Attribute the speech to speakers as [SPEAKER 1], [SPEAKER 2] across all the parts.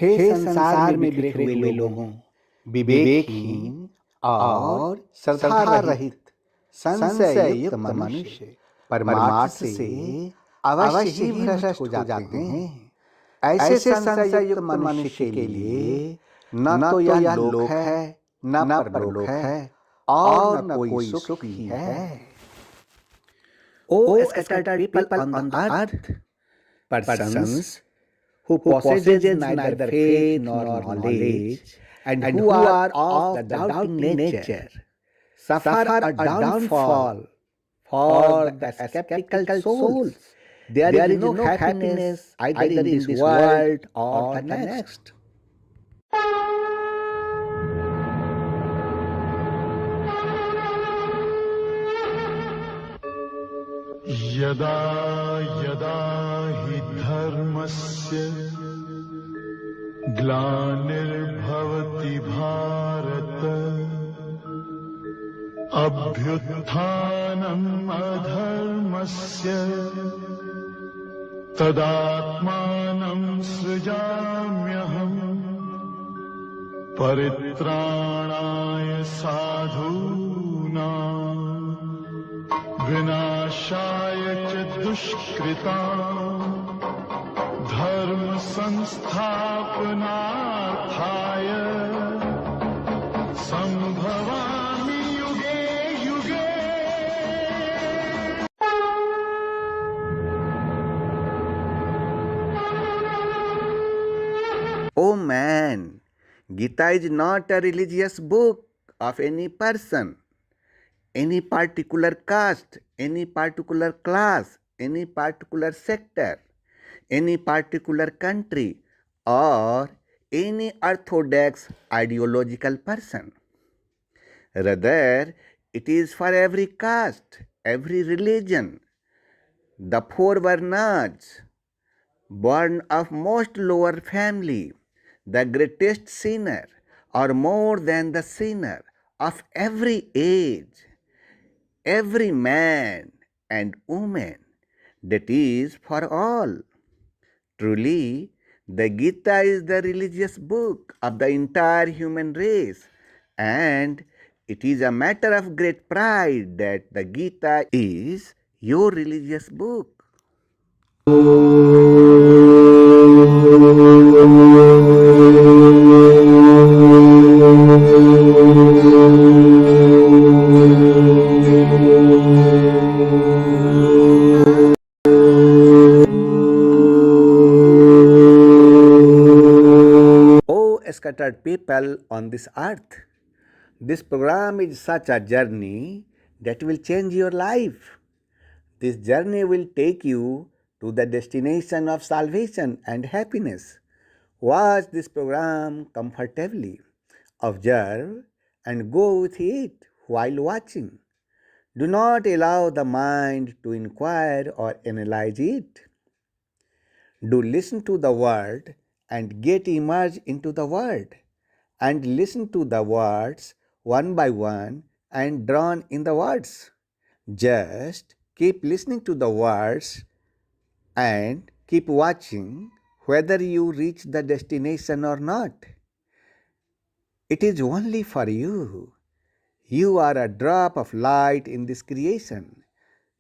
[SPEAKER 1] हे संसार में बिखरे हुए लोगों, विवेकहीन और श्रद्धा रहित संशय युक्त मनुष्य परमार्थ से अवश्य ही भ्रष्ट हो जाते हैं। ऐसे संशय युक्त मनुष्य के लिए न तो यह लोक है, न परलोक है, और न कोई सुख ही है।
[SPEAKER 2] O scattered people on the earth, persons who possess neither faith nor knowledge, and who are of the doubting nature, suffer a downfall. For the skeptical souls, there is no happiness either in this world or the next.
[SPEAKER 3] यदा यदा हि धर्मस्य ग्लानिर्भवति भारत अभ्युत्थानम् अधर्मस्य तदात्मानं सृजाम्यहम् परित्राणाय साधूनां विनाशाय च दुष्कृताम् धर्म संस्थापनार्थाय संभवामि युगे युगे।
[SPEAKER 2] Oh man, Gita is not a religious book of any person, any particular caste, any particular class, any particular sector, any particular country, or any orthodox ideological person. Rather, it is for every caste, every religion, the four varnas, born of most lower family, the greatest sinner, or more than the sinner, of every age, every man and woman, that is for all. Truly, the Gita is the religious book of the entire human race, and it is a matter of great pride that the Gita is your religious book. Scattered people on this earth, this program is such a journey that will change your life. This journey will take you to the destination of salvation and happiness. Watch this program comfortably. Observe and go with it while watching. Do not allow the mind to inquire or analyze it. Do listen to the word and get immersed into the word, and listen to the words one by one and drown in the words. Just keep listening to the words and keep watching whether you reach the destination or not. It is only for you. You are a drop of light in this creation.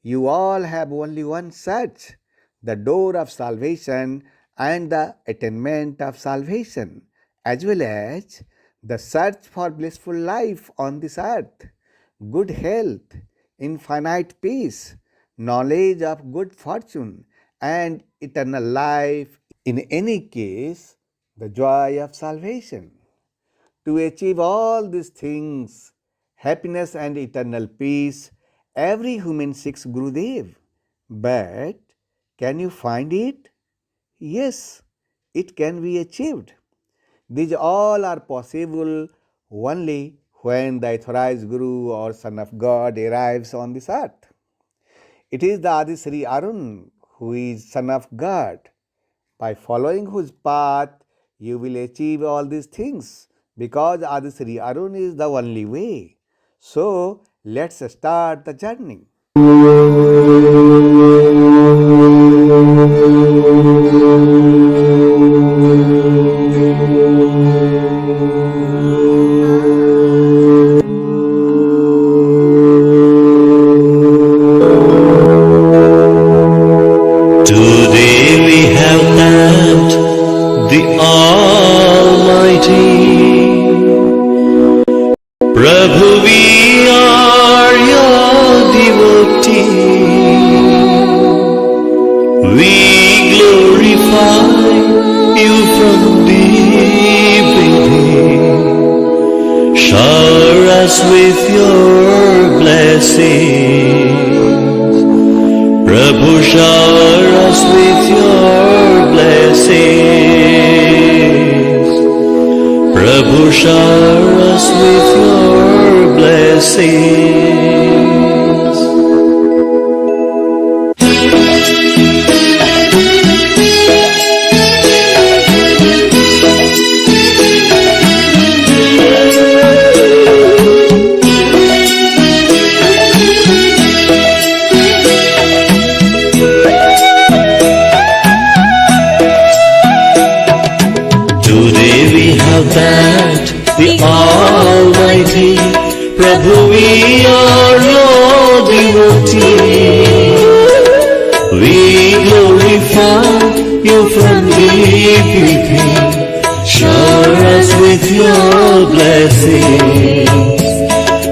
[SPEAKER 2] You all have only one search, the door of salvation and the attainment of salvation, as well as the search for blissful life on this earth, good health, infinite peace, knowledge of good fortune, and eternal life, in any case, the joy of salvation. To achieve all these things, happiness and eternal peace, every human seeks Gurudev. But can you find it? Yes, it can be achieved. These all are possible only when the authorized Guru or Son of God arrives on this earth. It is the Adi Sri Arun who is Son of God. By following whose path, you will achieve all these things, because Adi Sri Arun is the only way. So, let's start the journey.
[SPEAKER 4] us with your blessings. Prabhu, shower us with your blessings. Prabhu, shower us with your blessings. That the Almighty, Prabhu, we are your devotees. We glorify you from deep within. Shower us with your blessings.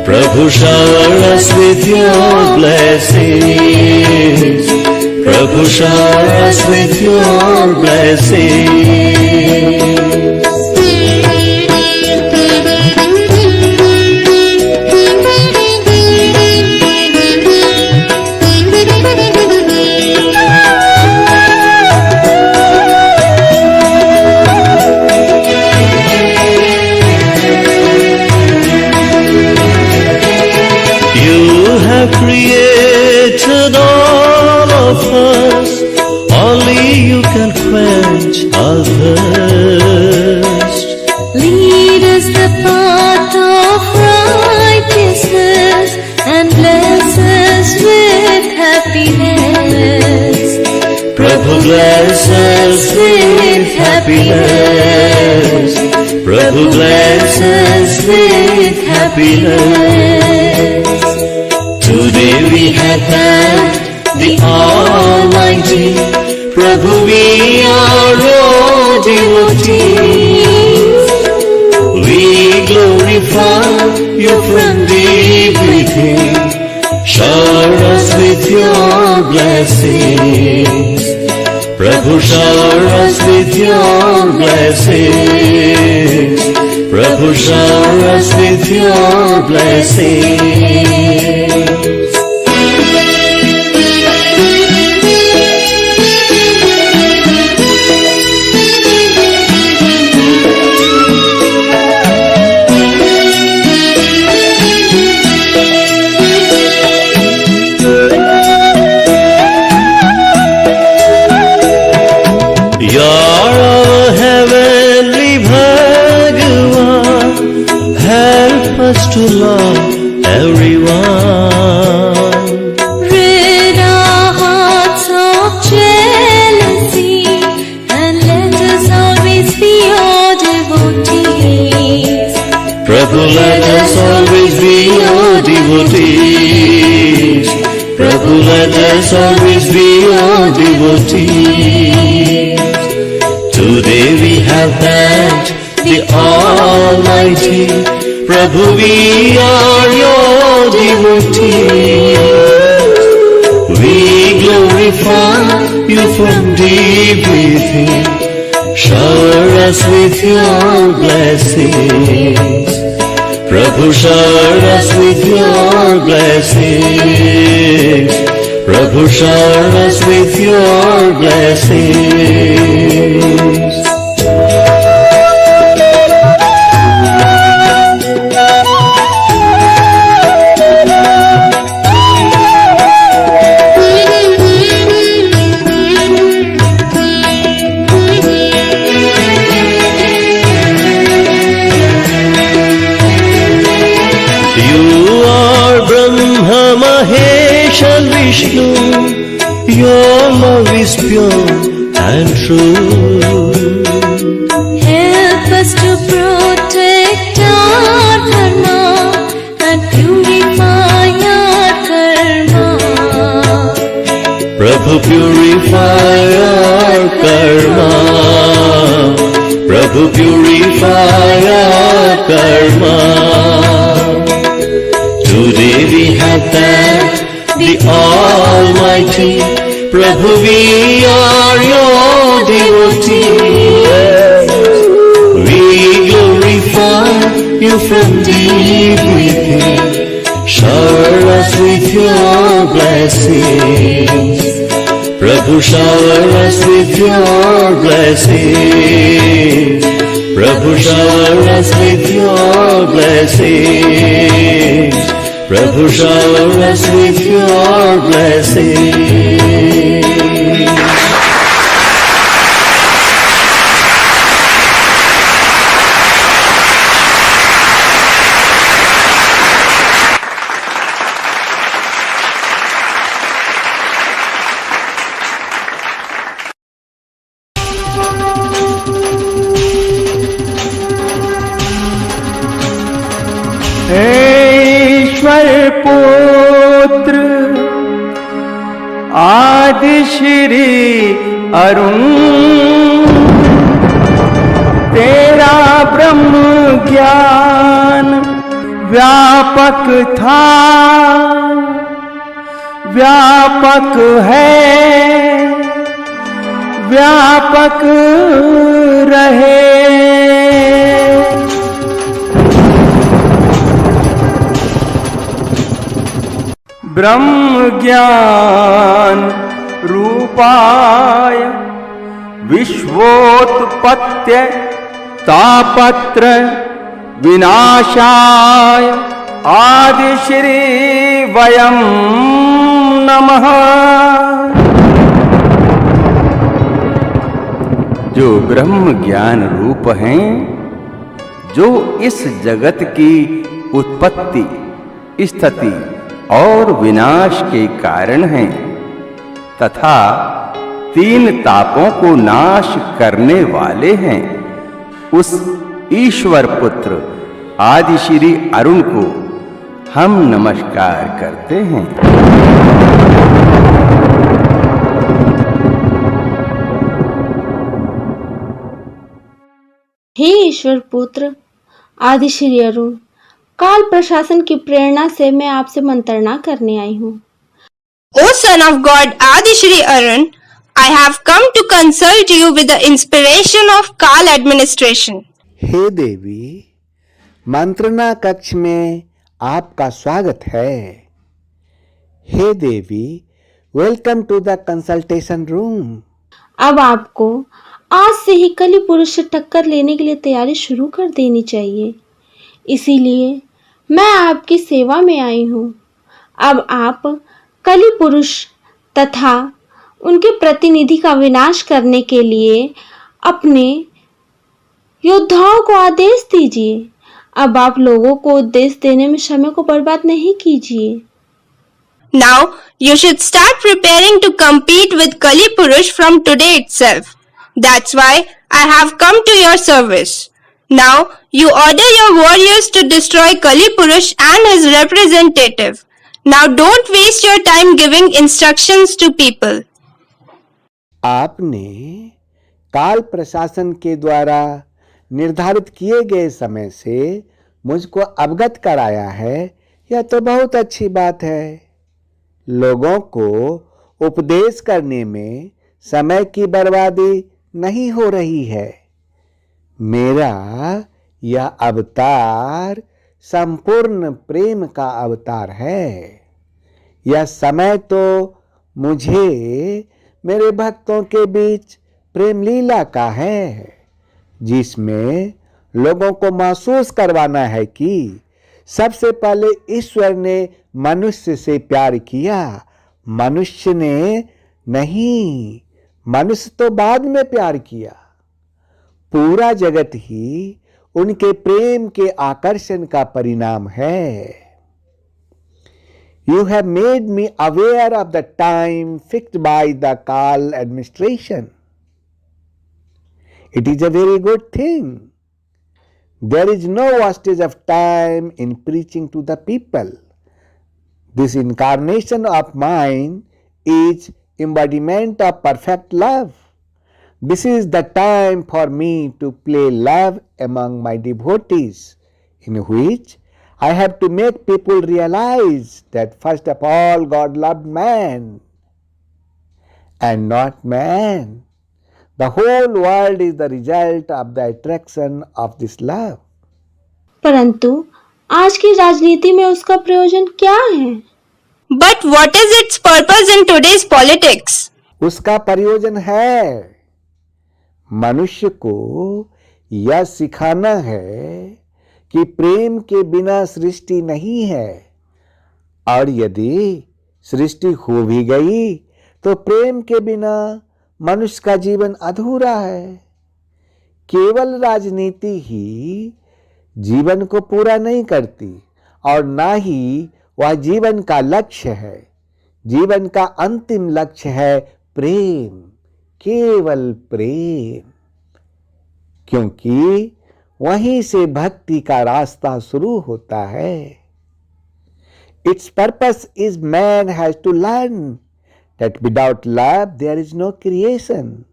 [SPEAKER 4] Prabhu, shower us with your blessings. Prabhu, shower us with your blessings. Created all of us, only you can quench our thirst.
[SPEAKER 5] Lead us the path of righteousness and bless us with happiness.
[SPEAKER 4] Prabhu, bless us with happiness. Prabhu, bless us with happiness. Today we have thanked the Almighty. Prabhu, we are your devotees. We glorify you from deep within. Shower us with your blessings. Prabhu, shower us with your blessings. Prabhu, shower us with your blessings. To love everyone.
[SPEAKER 5] Rid our hearts of jealousy and let us always be your devotees.
[SPEAKER 4] Prabhu, let us always be your devotees. Prabhu, let us always be your devotees. Today we have thanked the Almighty. Prabhu, we are your devotees. We glorify you from deep within. Shower us with your blessings. Prabhu, shower us with your blessings. Prabhu, shower us with your blessings. Mahesh and Vishnu, your love is pure and true.
[SPEAKER 5] Help us to protect our dharma and purify our karma.
[SPEAKER 4] Prabhu, purify our karma. Prabhu, purify our karma. Today we have thanked the Almighty. Prabhu, we are your devotees. We glorify you from deep within. Shower us with your blessings. Prabhu, shower us with your blessings. Prabhu, shower us with your blessings. Prabhu, shower us with your blessings.
[SPEAKER 1] ईश्वर पुत्र आदि श्री अरुण, तेरा ब्रह्म ज्ञान व्यापक था, व्यापक है, व्यापक रहे। ब्रह्म ज्ञान रूपाय विश्वोत्पत्त्य तापत्र विनाशाय आदि श्री वयं नमः। जो ब्रह्म ज्ञान रूप हैं, जो इस जगत की उत्पत्ति, स्थिति और विनाश के कारण हैं तथा तीन तापों को नाश करने वाले हैं, उस ईश्वर पुत्र आदि श्री अरुण को हम नमस्कार करते हैं।
[SPEAKER 6] हे ईश्वर पुत्र आदि श्री अरुण, काल प्रशासन की प्रेरणा से मैं आपसे मंत्रणा करने आई हूँ।
[SPEAKER 7] O son of God Adi Shri Arun, I have come to consult you with the inspiration of Kal administration.
[SPEAKER 2] हे देवी, मंत्रणा कक्ष में आपका स्वागत है। हे देवी, welcome to the consultation room.
[SPEAKER 6] अब आपको आज से ही कली पुरुष से टक्कर लेने के लिए तैयारी शुरू कर देनी चाहिए, इसीलिए मैं आपकी सेवा में आई हूँ। अब आप कली पुरुष तथा उनके प्रतिनिधि का विनाश करने के लिए अपने योद्धाओं को आदेश दीजिए। अब आप लोगों को उपदेश देने में समय को बर्बाद नहीं कीजिए।
[SPEAKER 7] Now you should start preparing to compete with Kali Purush from today itself. That's why I have come to your service. Now you order your warriors to destroy Kali Purush and his representative. Now don't waste your time giving instructions to people.
[SPEAKER 2] आपने काल प्रशासन के द्वारा निर्धारित किए गए समय से मुझको अवगत कराया है, यह तो बहुत अच्छी बात है। लोगों को उपदेश करने में समय की बर्बादी नहीं हो रही है। मेरा यह अवतार संपूर्ण प्रेम का अवतार है। यह समय तो मुझे मेरे भक्तों के बीच प्रेम लीला का है, जिसमें लोगों को महसूस करवाना है कि सबसे पहले ईश्वर ने मनुष्य से प्यार किया, मनुष्य ने नहीं, मनुष्य तो बाद में प्यार किया। पूरा जगत ही उनके प्रेम के आकर्षण का परिणाम है। You have made me aware of the time fixed by the Kal administration. It is a very good thing. There is no wastage of time in preaching to the people. This incarnation of mine is embodiment of perfect love. This is the time for me to play love among my devotees, in which I have to make people realize that first of all God loved man and not man. The whole world is the result of the attraction of this love.
[SPEAKER 6] परंतु आज की राजनीति में उसका प्रयोजन क्या है?
[SPEAKER 7] But what is its purpose in today's politics?
[SPEAKER 2] उसका प्रयोजन है मनुष्य को यह सिखाना है कि प्रेम के बिना सृष्टि नहीं है, और यदि सृष्टि हो भी गई तो प्रेम के बिना मनुष्य का जीवन अधूरा है। केवल राजनीति ही जीवन को पूरा नहीं करती और ना ही वह जीवन का लक्ष्य है। जीवन का अंतिम लक्ष्य है प्रेम, केवल प्रेम, क्योंकि वहीं से भक्ति का रास्ता शुरू होता है। Its purpose is man has to learn that without love there is no creation,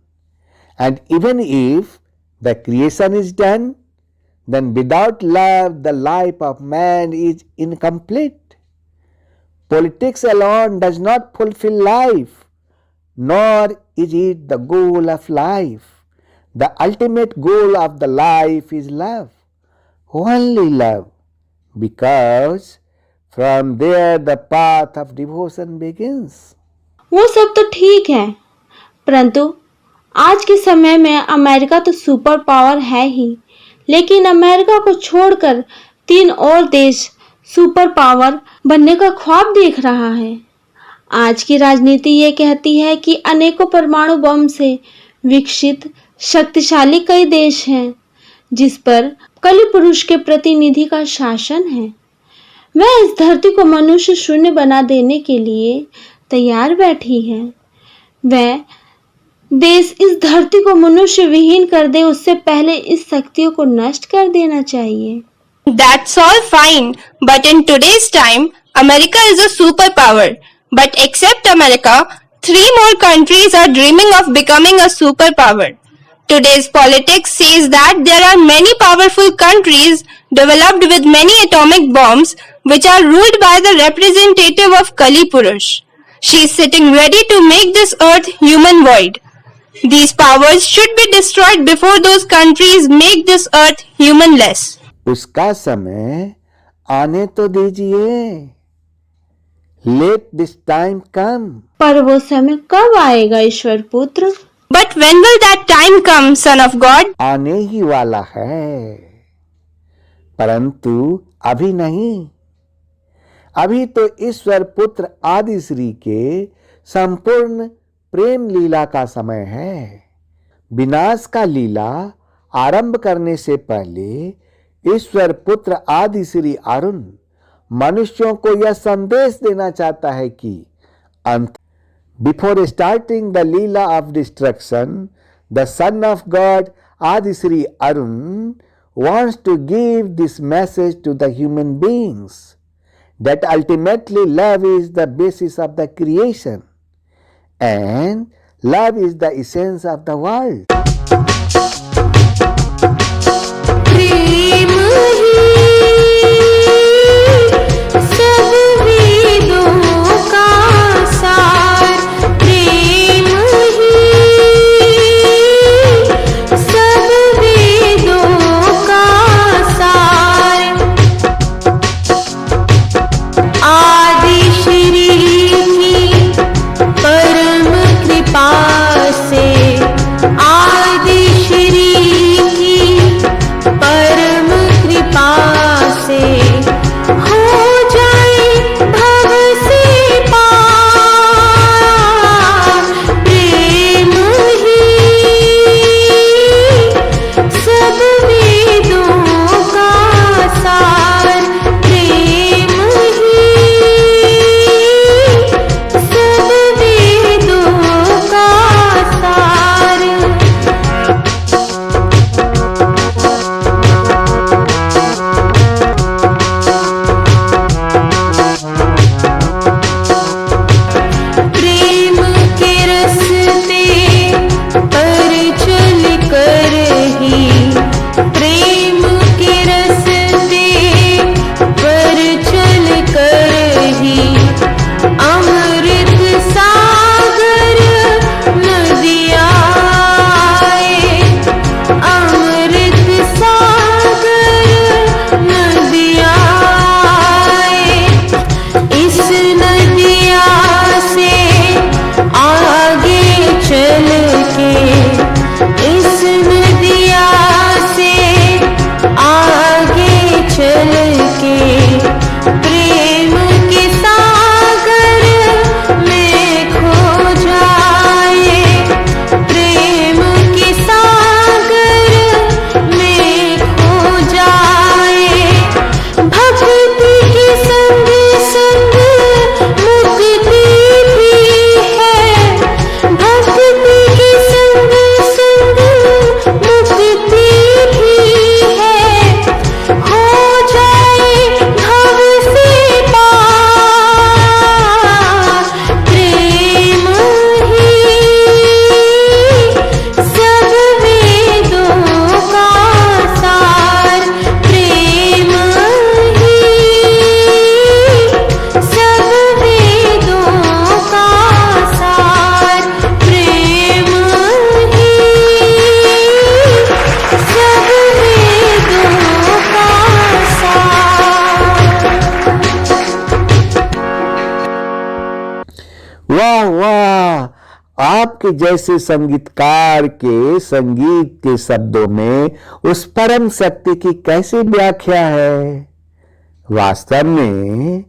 [SPEAKER 2] and even if the creation is done, then without love the life of man is incomplete. Politics alone does not fulfill life, nor is it the goal of life. The ultimate goal of the life is love, only love, because from there the path of devotion begins.
[SPEAKER 6] वो सब तो ठीक है, परंतु आज के समय में अमेरिका तो सुपर पावर है ही, लेकिन अमेरिका को छोड़कर 3 और देश सुपर पावर बनने का ख्वाब देख रहा है। आज की राजनीति ये कहती है कि अनेकों परमाणु बम से विकसित शक्तिशाली कई देश हैं जिस पर कलि पुरुष के प्रतिनिधि का शासन है। वह इस धरती को मनुष्य शून्य बना देने के लिए तैयार बैठी है। वह देश इस धरती को मनुष्य विहीन कर दे, उससे पहले इस शक्तियों को नष्ट कर देना चाहिए।
[SPEAKER 7] That's all fine, but in today's time, America is a superpower. But except America, 3 more countries are dreaming of becoming a superpower. Today's politics says that there are many powerful countries developed with many atomic bombs which are ruled by the representative of Kali Purush. She is sitting ready to make this earth human void. These powers should be destroyed before those countries make this earth humanless.
[SPEAKER 2] उसका समय आने तो दीजिए। Let this time come.
[SPEAKER 6] पर वो समय कब आएगा ईश्वर पुत्र?
[SPEAKER 7] But when will that time come, Son of God?
[SPEAKER 2] आने ही वाला है, परंतु अभी नहीं। अभी तो ईश्वर पुत्र आदि श्री के संपूर्ण प्रेम लीला का समय है। विनाश का लीला आरंभ करने से पहले ईश्वर पुत्र आदि श्री अरुण मनुष्यों को यह संदेश देना चाहता है कि अंत Before starting the Leela of destruction, the Son of God, Adi Sri Arun, wants to give this message to the human beings, that ultimately love is the basis of the creation and love is the essence of the world.
[SPEAKER 5] आ
[SPEAKER 2] आपके जैसे संगीतकार के संगीत के शब्दों में उस परम शक्ति की कैसे व्याख्या है? वास्तव में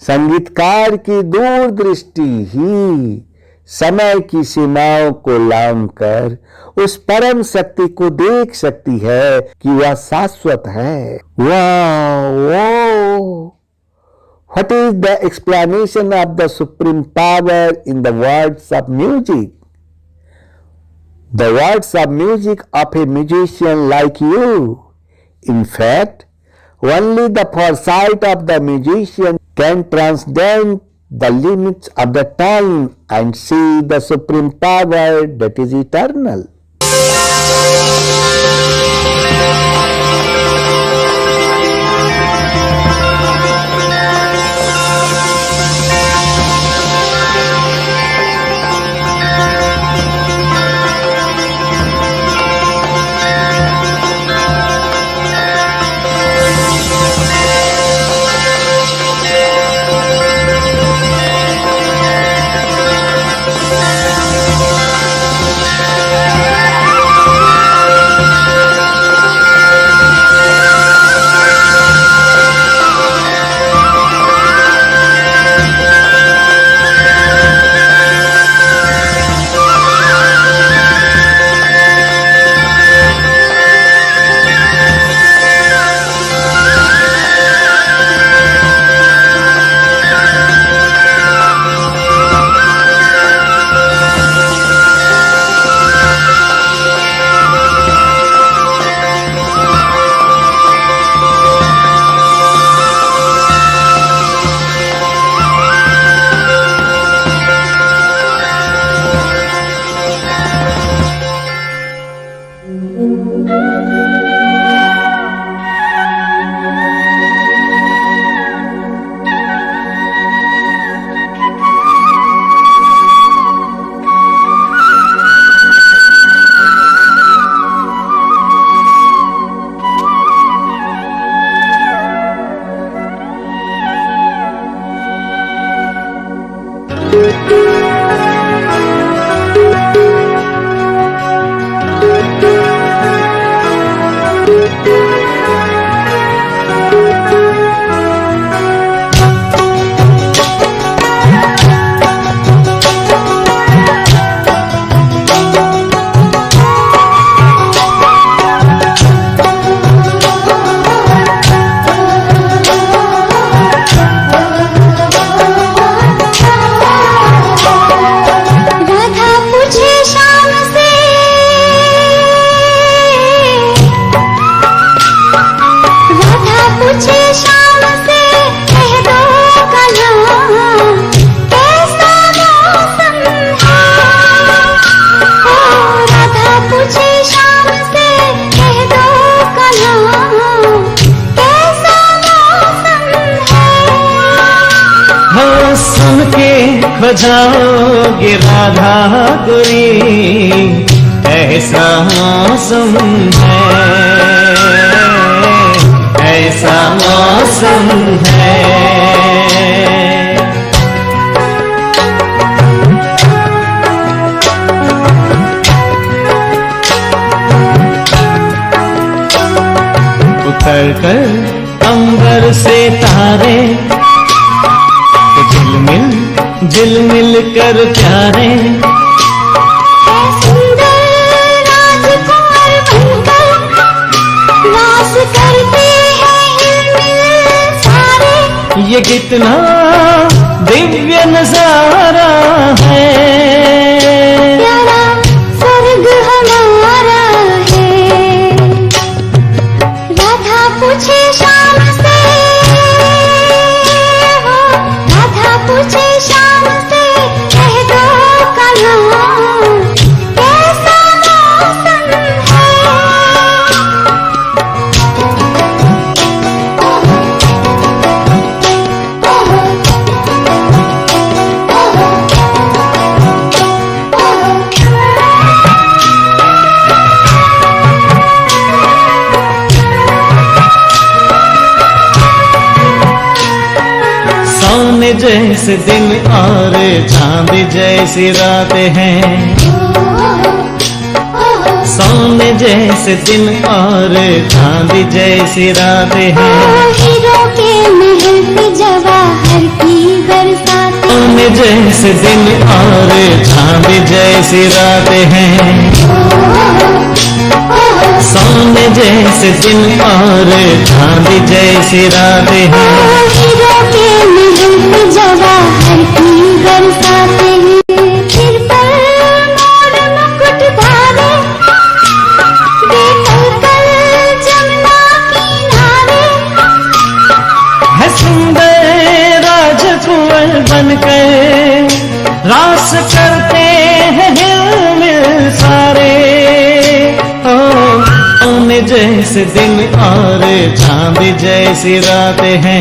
[SPEAKER 2] संगीतकार की दूरदृष्टि ही समय की सीमाओं को लांघकर उस परम शक्ति को देख सकती है कि वह शाश्वत है। वाह! What is the explanation of the supreme power in the words of music? The words of music of a musician like you. In fact, only the foresight of the musician can transcend the limits of the time and see the supreme power that is eternal.
[SPEAKER 4] बजाओगे Radha गोरी, ऐसा मौसम है, ऐसा मौसम है। उतर कर अंबर से तारे झिलमिल झिलमिल कर प्यारे,
[SPEAKER 5] सुंदर राजकुमार बनकर रास करते हैं हिलमिल सारे।
[SPEAKER 4] ये कितना दिव्य नजारा है,
[SPEAKER 5] प्यारा स्वर्ग हमारा है। राधा पूछे शाम से, राधा पूछे शाम से, कह दो कहाँ कैसा मौसम है।
[SPEAKER 4] सोने जैसे दिन और चांदी जैसी रात है। सोने जैसे दिन और चांदी जैसी रात है।
[SPEAKER 5] हीरो के महल पे जवाहर की बरसात।
[SPEAKER 4] सोने जैसे दिन और चांदी जैसी रात है। सोने जैसे दिन और चांदी जैसी रात है।
[SPEAKER 5] हीरो के महल पे जवाहर की बरसात। सिर पर मोर मुकुट धारे, बेकल जमुना किनारे।
[SPEAKER 4] है सुंदर राजकुंवर बनकर रास करते हैं हिलमिल सारे। सोने जैसे दिन और चांदी जैसी रात है।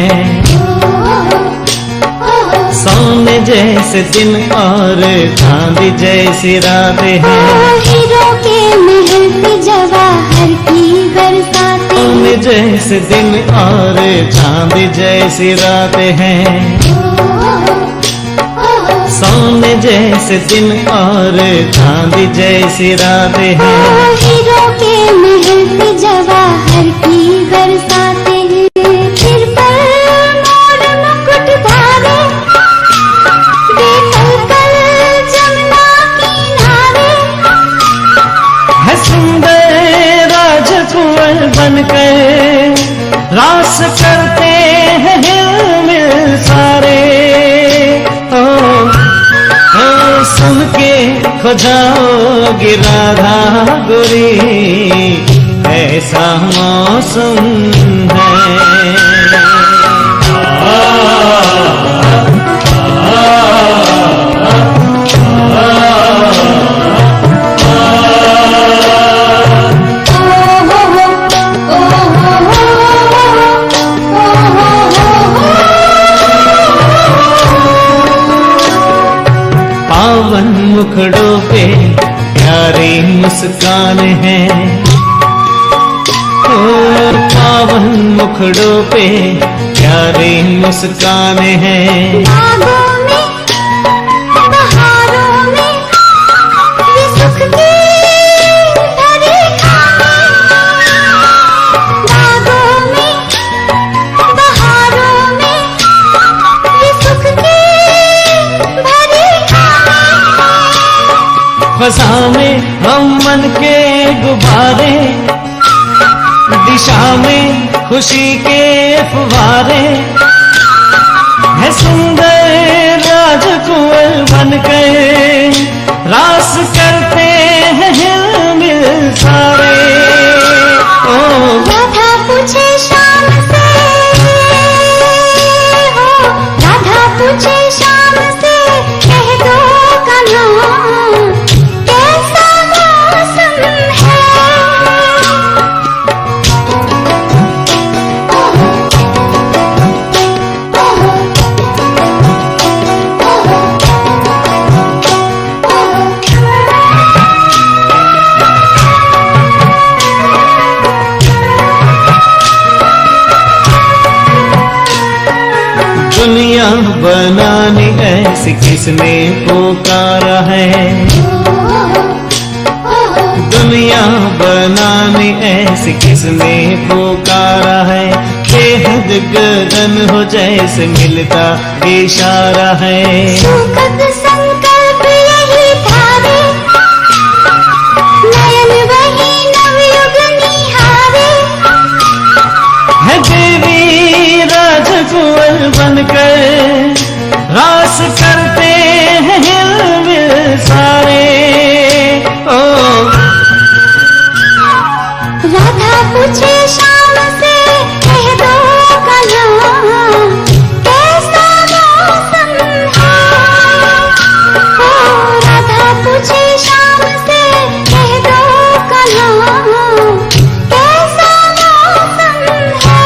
[SPEAKER 4] सोने जैसे दिन और चांदी जैसी रात है।
[SPEAKER 5] हीरो के महल पे जवाहर की बरसात।
[SPEAKER 4] सोने जैसे दिन और चांदी जैसी रात है। सोने जैसे दिन और चांदी जैसी रात है।
[SPEAKER 5] हीरो के महल पे जवाहर की बरसात। सिर पर मोर मुकुट धारे, बेकल जमुना किनारे।
[SPEAKER 4] है सुंदर राजकुंवर बनकर रास करते हैं हिलमिल सारे। सुन के खो जाओगी राधा गोरी, ऐसा मौसम है। पावन मुखड़ों पे प्यारी मुस्कान है। ओ पावन मुखड़ों पे प्यारी मुस्कान है।
[SPEAKER 5] बागों में, बहारों में, ये सुख की भरी खाने। बागों में, बहारों में, ये सुख की भरी खाने।
[SPEAKER 4] फसा में हम मन के गुब्बारे, दिशा में खुशी के फुवारे। है सुंदर राजकुंवर बनकर रास करते हैं हिलमिल सारे। ओ
[SPEAKER 5] राधा पूछे शाम से, हो राधा पूछे शाम से, कह दो कन्हा कैसा मौसम है।
[SPEAKER 4] दुनिया बनाने ऐसी किसने पुकारा है। दुनिया बनाने ऐसी किसने पुकारा है। बेहद गगन हो जैसे मिलता इशारा है।
[SPEAKER 5] सुखद संकल्प यही धारे, नयन वही नवयुग निहारे।
[SPEAKER 4] है देवी राजकुंवर बनकर रास करते हैं हिलमिल सारे। ओ
[SPEAKER 5] राधा पूछे शाम से, कह दो कन्हा कैसा मौसम है। ओ राधा पूछे शाम से, कह दो कन्हा कैसा मौसम है।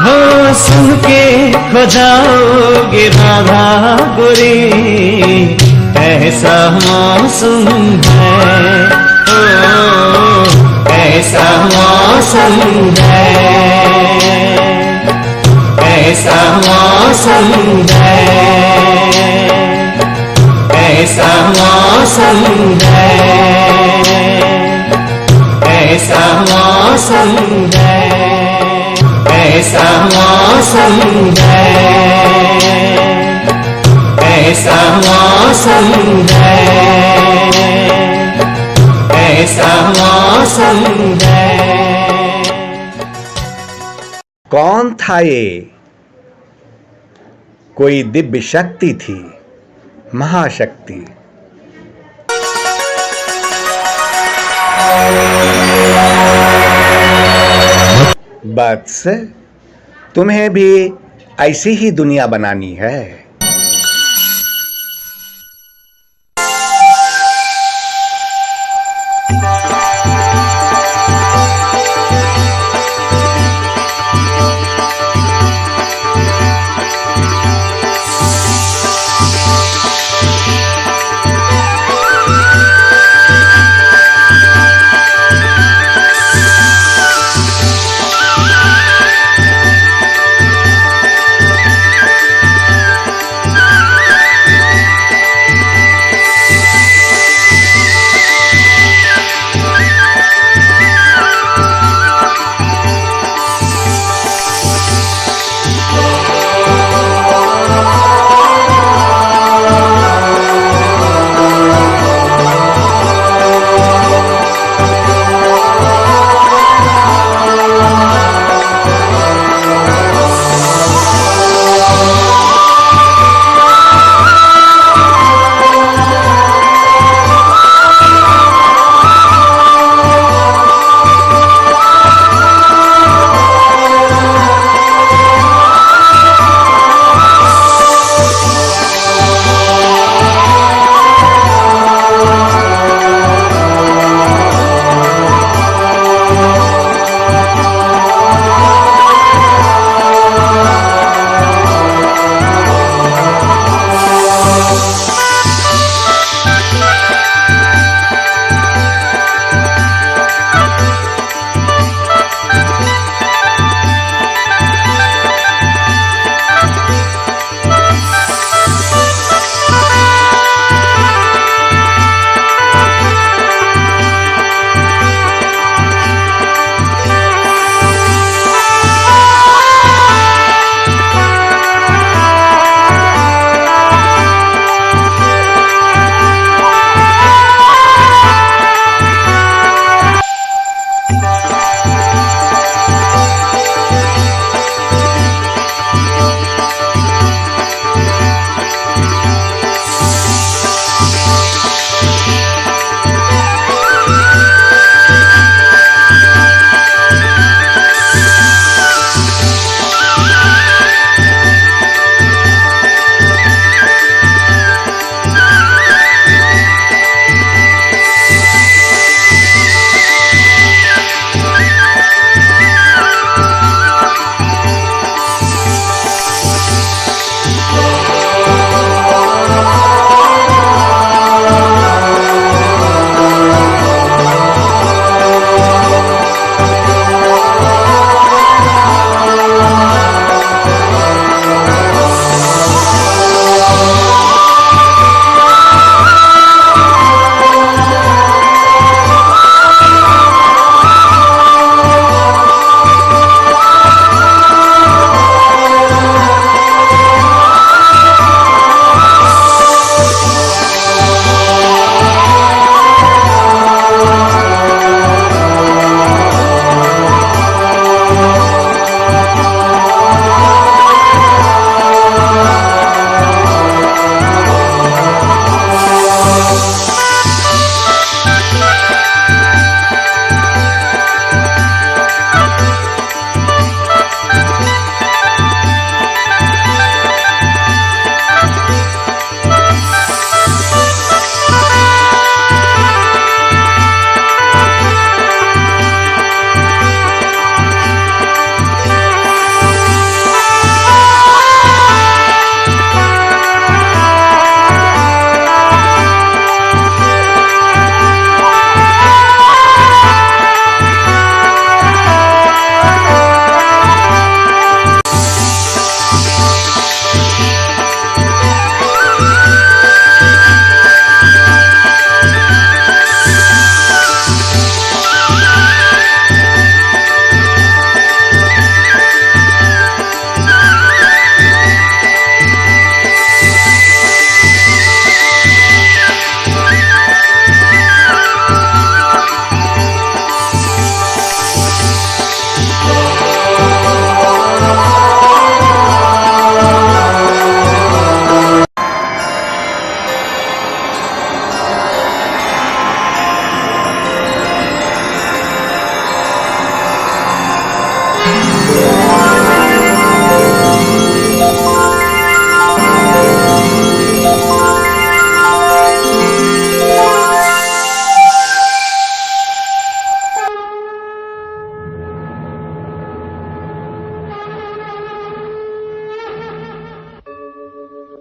[SPEAKER 4] हो सुन के खो जाओगे राधा गोरी, ऐसा मौसम है। ओ ऐसा मौसम है, ऐसा मौसम मौसम है, ऐसा मौसम है, ऐसा मौसम है, ऐसा मौसम है, ऐसा मौसम है, ऐसा मौसम है।
[SPEAKER 2] कौन था ये? कोई दिव्य शक्ति थी, महाशक्ति। बस तुम्हें भी ऐसी ही दुनिया बनानी है।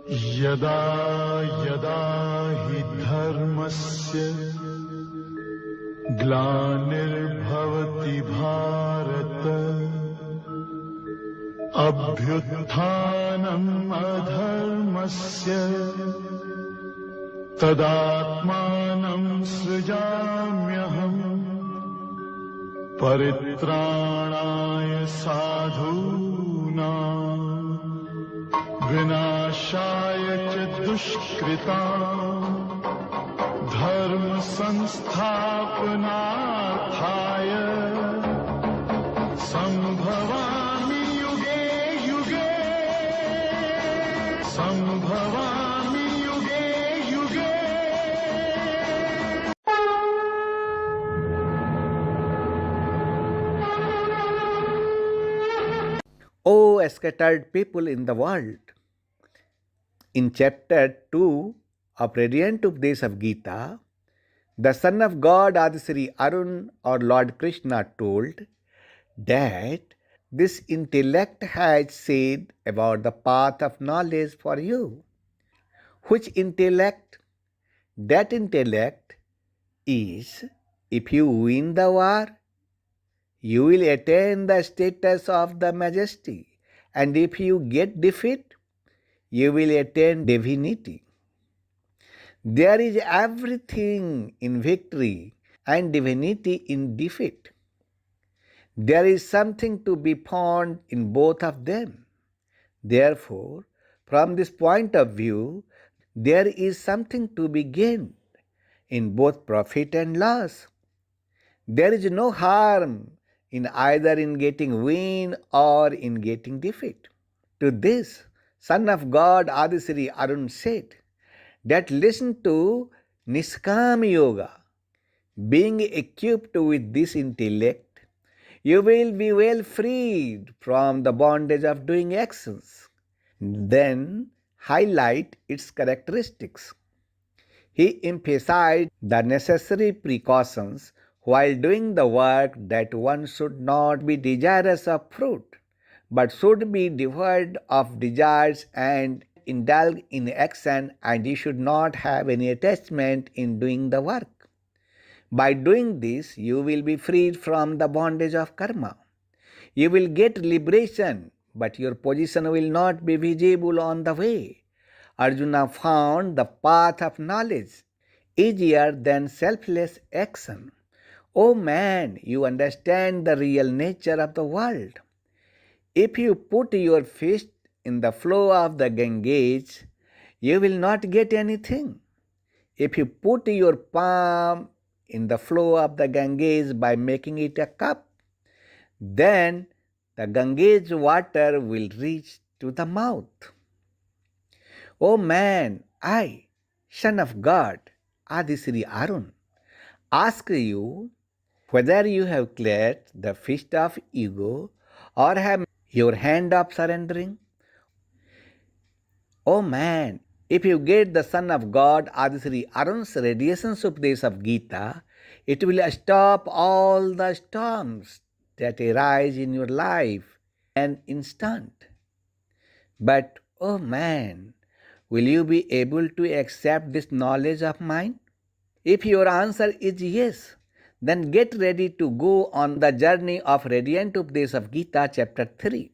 [SPEAKER 3] यदा यदा हि धर्मस्य ग्लानिर्भवति भारत अभ्युत्थानम् अधर्मस्य तदात्मानं सृजाम्यहम् परित्राणाय साधूनां विनाशाय च दुष्कृतां धर्म संस्थापनार्थाय संभवामि युगे युगे संभवामि युगे युगे.
[SPEAKER 2] O scattered people in the world, in chapter 2 of Radiant Updesh of Gita, the son of God Adisri Arun or Lord Krishna told that this intellect has said about the path of knowledge for you. Which intellect? That intellect is, if you win the war, you will attain the status of the majesty, and if you get defeat, you will attain divinity. There is everything in victory and divinity in defeat. There is something to be found in both of them. Therefore, from this point of view, there is something to be gained in both profit and loss. There is no harm in either in getting win or in getting defeat. To this, son of God Adisri Arun said that listen to Niskam Yoga. Being equipped with this intellect, you will be well freed from the bondage of doing actions. Then highlight its characteristics. He emphasized the necessary precautions while doing the work, that one should not be desirous of fruit, but should be devoid of desires and indulge in action, and you should not have any attachment in doing the work. By doing this, you will be freed from the bondage of karma. You will get liberation, but your position will not be visible on the way. Arjuna found the path of knowledge easier than selfless action. O man, you understand the real nature of the world. If you put your fist in the flow of the Ganges, you will not get anything. If you put your palm in the flow of the Ganges by making it a cup, then the Ganges water will reach to the mouth. O man, I, son of God, Adisri Arun, ask you whether you have cleared the fist of ego or have your hand of surrendering. O man, if you get the son of God Adisri Arun's radiations Updesh of Gita, it will stop all the storms that arise in your life an instant. But, O man, will you be able to accept this knowledge of mine? If your answer is yes, then get ready to go on the journey of Radiant Updesh of Gita, chapter 3.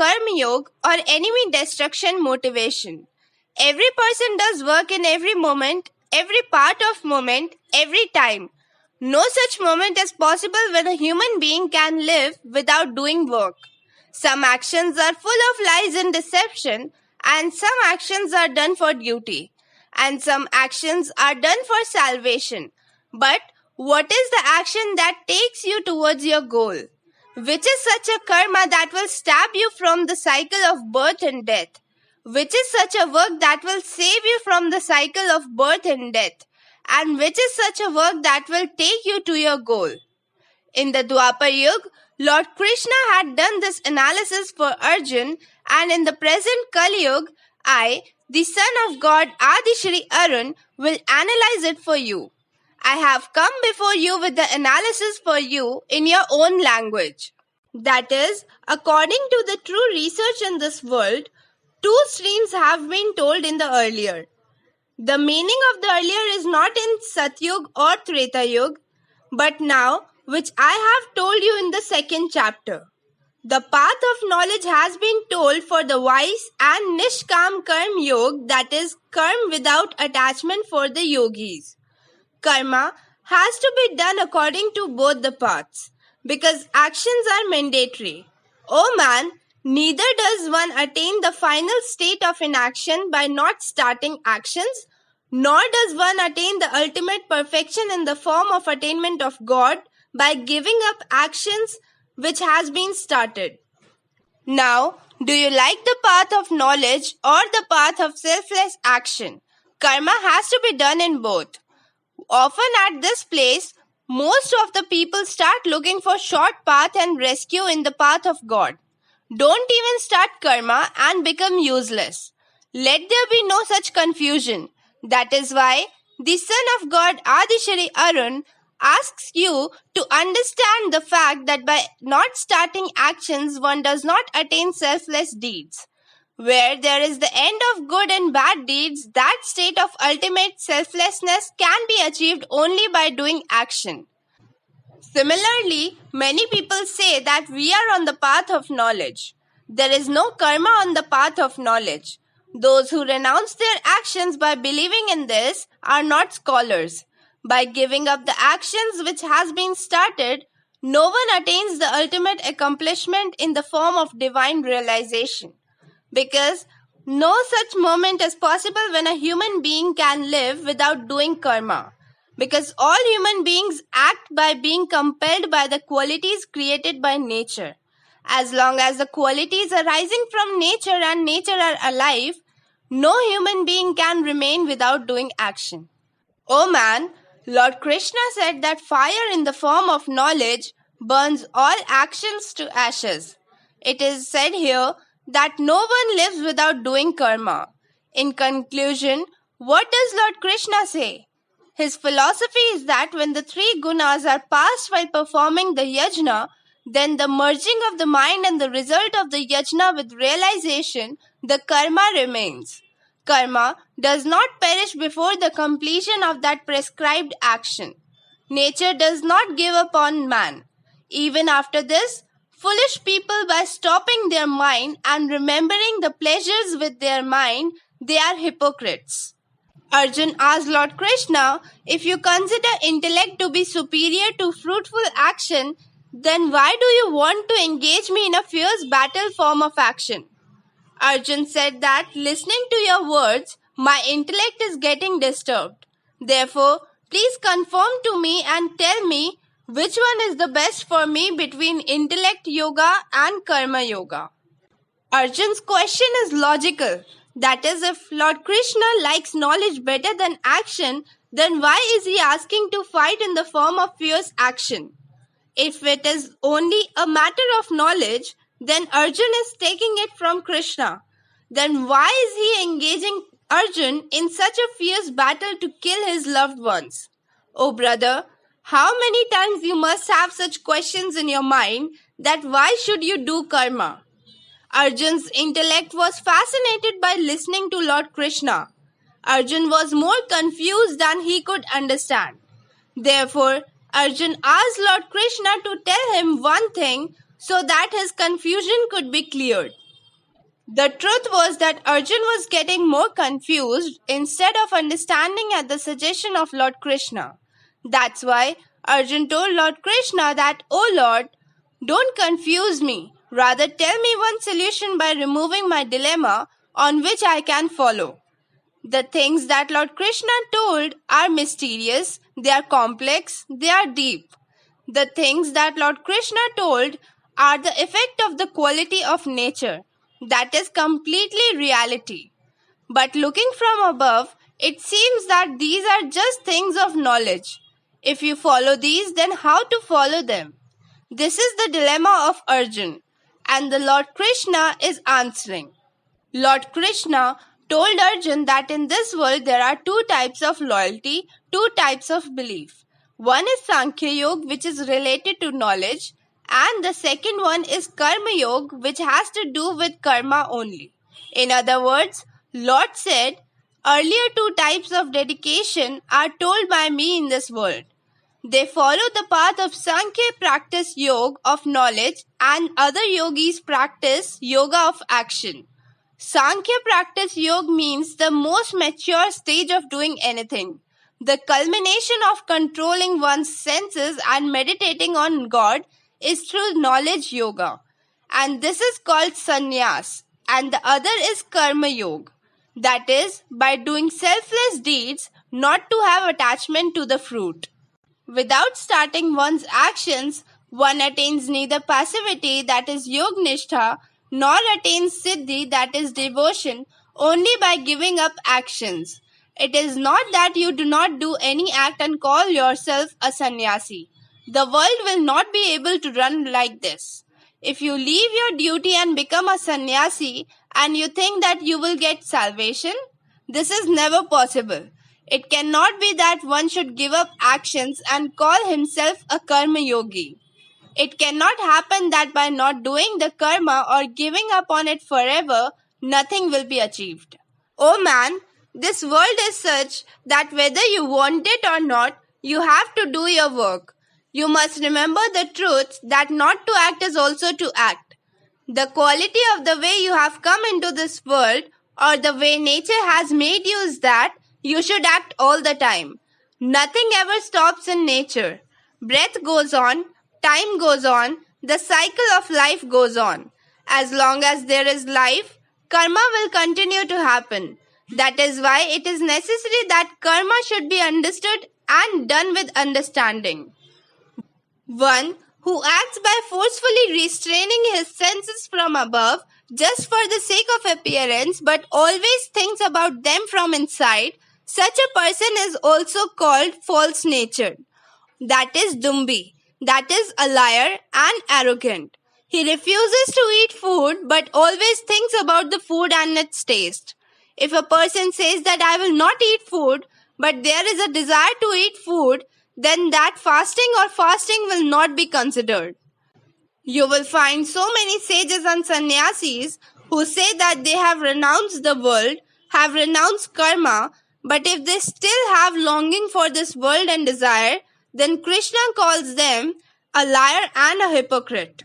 [SPEAKER 7] karma yoga or enemy destruction motivation. Every person does work in every moment, every part of moment, every time. No such moment is possible when a human being can live without doing work. Some actions are full of lies and deception, and some actions are done for duty, and some actions are done for salvation. But what is the action that takes you towards your goal? Which is such a karma that will stab you from the cycle of birth and death? Which is such a work that will save you from the cycle of birth and death? And which is such a work that will take you to your goal? In the Dwapar Yuga, Lord Krishna had done this analysis for Arjun, and in the present Kali Yuga, I, the son of God Adi Shri Arun, will analyze it for you. I have come before you with the analysis for you in your own language. That is, according to the true research in this world, two streams have been told in the earlier. The meaning of the earlier is not in Satyug or Treta Yuga, but now, which I have told you in the second chapter. The path of knowledge has been told for the wise and Nishkam Karma Yoga, that is, karma without attachment for the yogis. Karma has to be done according to both the paths, because actions are mandatory. O man, neither does one attain the final state of inaction by not starting actions, nor does one attain the ultimate perfection in the form of attainment of God by giving up actions which has been started. Now, do you like the path of knowledge or the path of selfless action? Karma has to be done in both. Often at this place, most of the people start looking for short path and rescue in the path of God. Don't even start karma and become useless. Let there be no such confusion. That is why the Son of God Adi Shri Arun asks you to understand the fact that by not starting actions, one does not attain selfless deeds. Where there is the end of good and bad deeds, that state of ultimate selflessness can be achieved only by doing action. Similarly, many people say that we are on the path of knowledge. There is no karma on the path of knowledge. Those who renounce their actions by believing in this are not scholars. By giving up the actions which has been started, no one attains the ultimate accomplishment in the form of divine realization. Because no such moment is possible when a human being can live without doing karma. Because all human beings act by being compelled by the qualities created by nature. As long as the qualities arising from nature and nature are alive, no human being can remain without doing action. O man, Lord Krishna said that fire in the form of knowledge burns all actions to ashes. It is said here that no one lives without doing karma. In conclusion, what does Lord Krishna say? His philosophy is that when the three gunas are passed while performing the yajna, then the merging of the mind and the result of the yajna with realization, the karma remains. Karma does not perish before the completion of that prescribed action. Nature does not give up on man. Even after this, foolish people, by stopping their mind and remembering the pleasures with their mind, they are hypocrites. Arjun asked Lord Krishna, if you consider intellect to be superior to fruitful action, then why do you want to engage me in a fierce battle form of action? Arjun said that listening to your words, my intellect is getting disturbed. Therefore, please confirm to me and tell me which one is the best for me between intellect yoga and karma yoga. Arjun's question is logical. That is, if Lord Krishna likes knowledge better than action, then why is he asking to fight in the form of fierce action? If it is only a matter of knowledge, then Arjun is taking it from Krishna. Then why is he engaging Arjun in such a fierce battle to kill his loved ones? Oh brother, how many times you must have such questions in your mind that why should you do karma? Arjun's intellect was fascinated by listening to Lord Krishna. Arjun was more confused than he could understand. Therefore, Arjun asked Lord Krishna to tell him one thing so that his confusion could be cleared. The truth was that Arjun was getting more confused instead of understanding at the suggestion of Lord Krishna. That's why Arjun told Lord Krishna that, "Oh Lord, don't confuse me. Rather tell me one solution by removing my dilemma on which I can follow." The things that Lord Krishna told are mysterious, they are complex, they are deep. The things that Lord Krishna told are the effect of the quality of nature, that is completely reality. But looking from above, it seems that these are just things of knowledge. If you follow these, then how to follow them? This is the dilemma of Arjun, and the Lord Krishna is answering. Lord Krishna told Arjun that in this world there are two types of loyalty, two types of belief. One is Sankhya Yoga, which is related to knowledge, and the second one is Karma Yoga, which has to do with karma only. In other words, Lord said, earlier two types of dedication are told by me in this world. They follow the path of Sankhya practice yoga of knowledge, and other yogis practice yoga of action. Sankhya practice yoga means the most mature stage of doing anything. The culmination of controlling one's senses and meditating on God is through knowledge yoga. And this is called sannyas. And the other is karma yoga. That is, by doing selfless deeds, not to have attachment to the fruit. Without starting one's actions, one attains neither passivity, that is yognishta, nor attains siddhi, that is devotion, only by giving up actions. It is not that you do not do any act and call yourself a sannyasi. The world will not be able to run like this. If you leave your duty and become a sannyasi and you think that you will get salvation, this is never possible. It cannot be that one should give up actions and call himself a karma yogi. It cannot happen that by not doing the karma or giving up on it forever, nothing will be achieved. Oh man, this world is such that whether you want it or not, you have to do your work. You must remember the truth that not to act is also to act. The quality of the way you have come into this world or the way nature has made you is that you should act all the time. Nothing ever stops in nature. Breath goes on, time goes on, the cycle of life goes on. As long as there is life, karma will continue to happen. That is why it is necessary that karma should be understood and done with understanding. One who acts by forcefully restraining his senses from above just for the sake of appearance but always thinks about them from inside, such a person is also called false-natured. That is Dumbi. That is a liar and arrogant. He refuses to eat food but always thinks about the food and its taste. If a person says that I will not eat food but there is a desire to eat food, then that fasting or fasting will not be considered. You will find so many sages and sannyasis who say that they have renounced the world, have renounced karma, but if they still have longing for this world and desire, then Krishna calls them a liar and a hypocrite.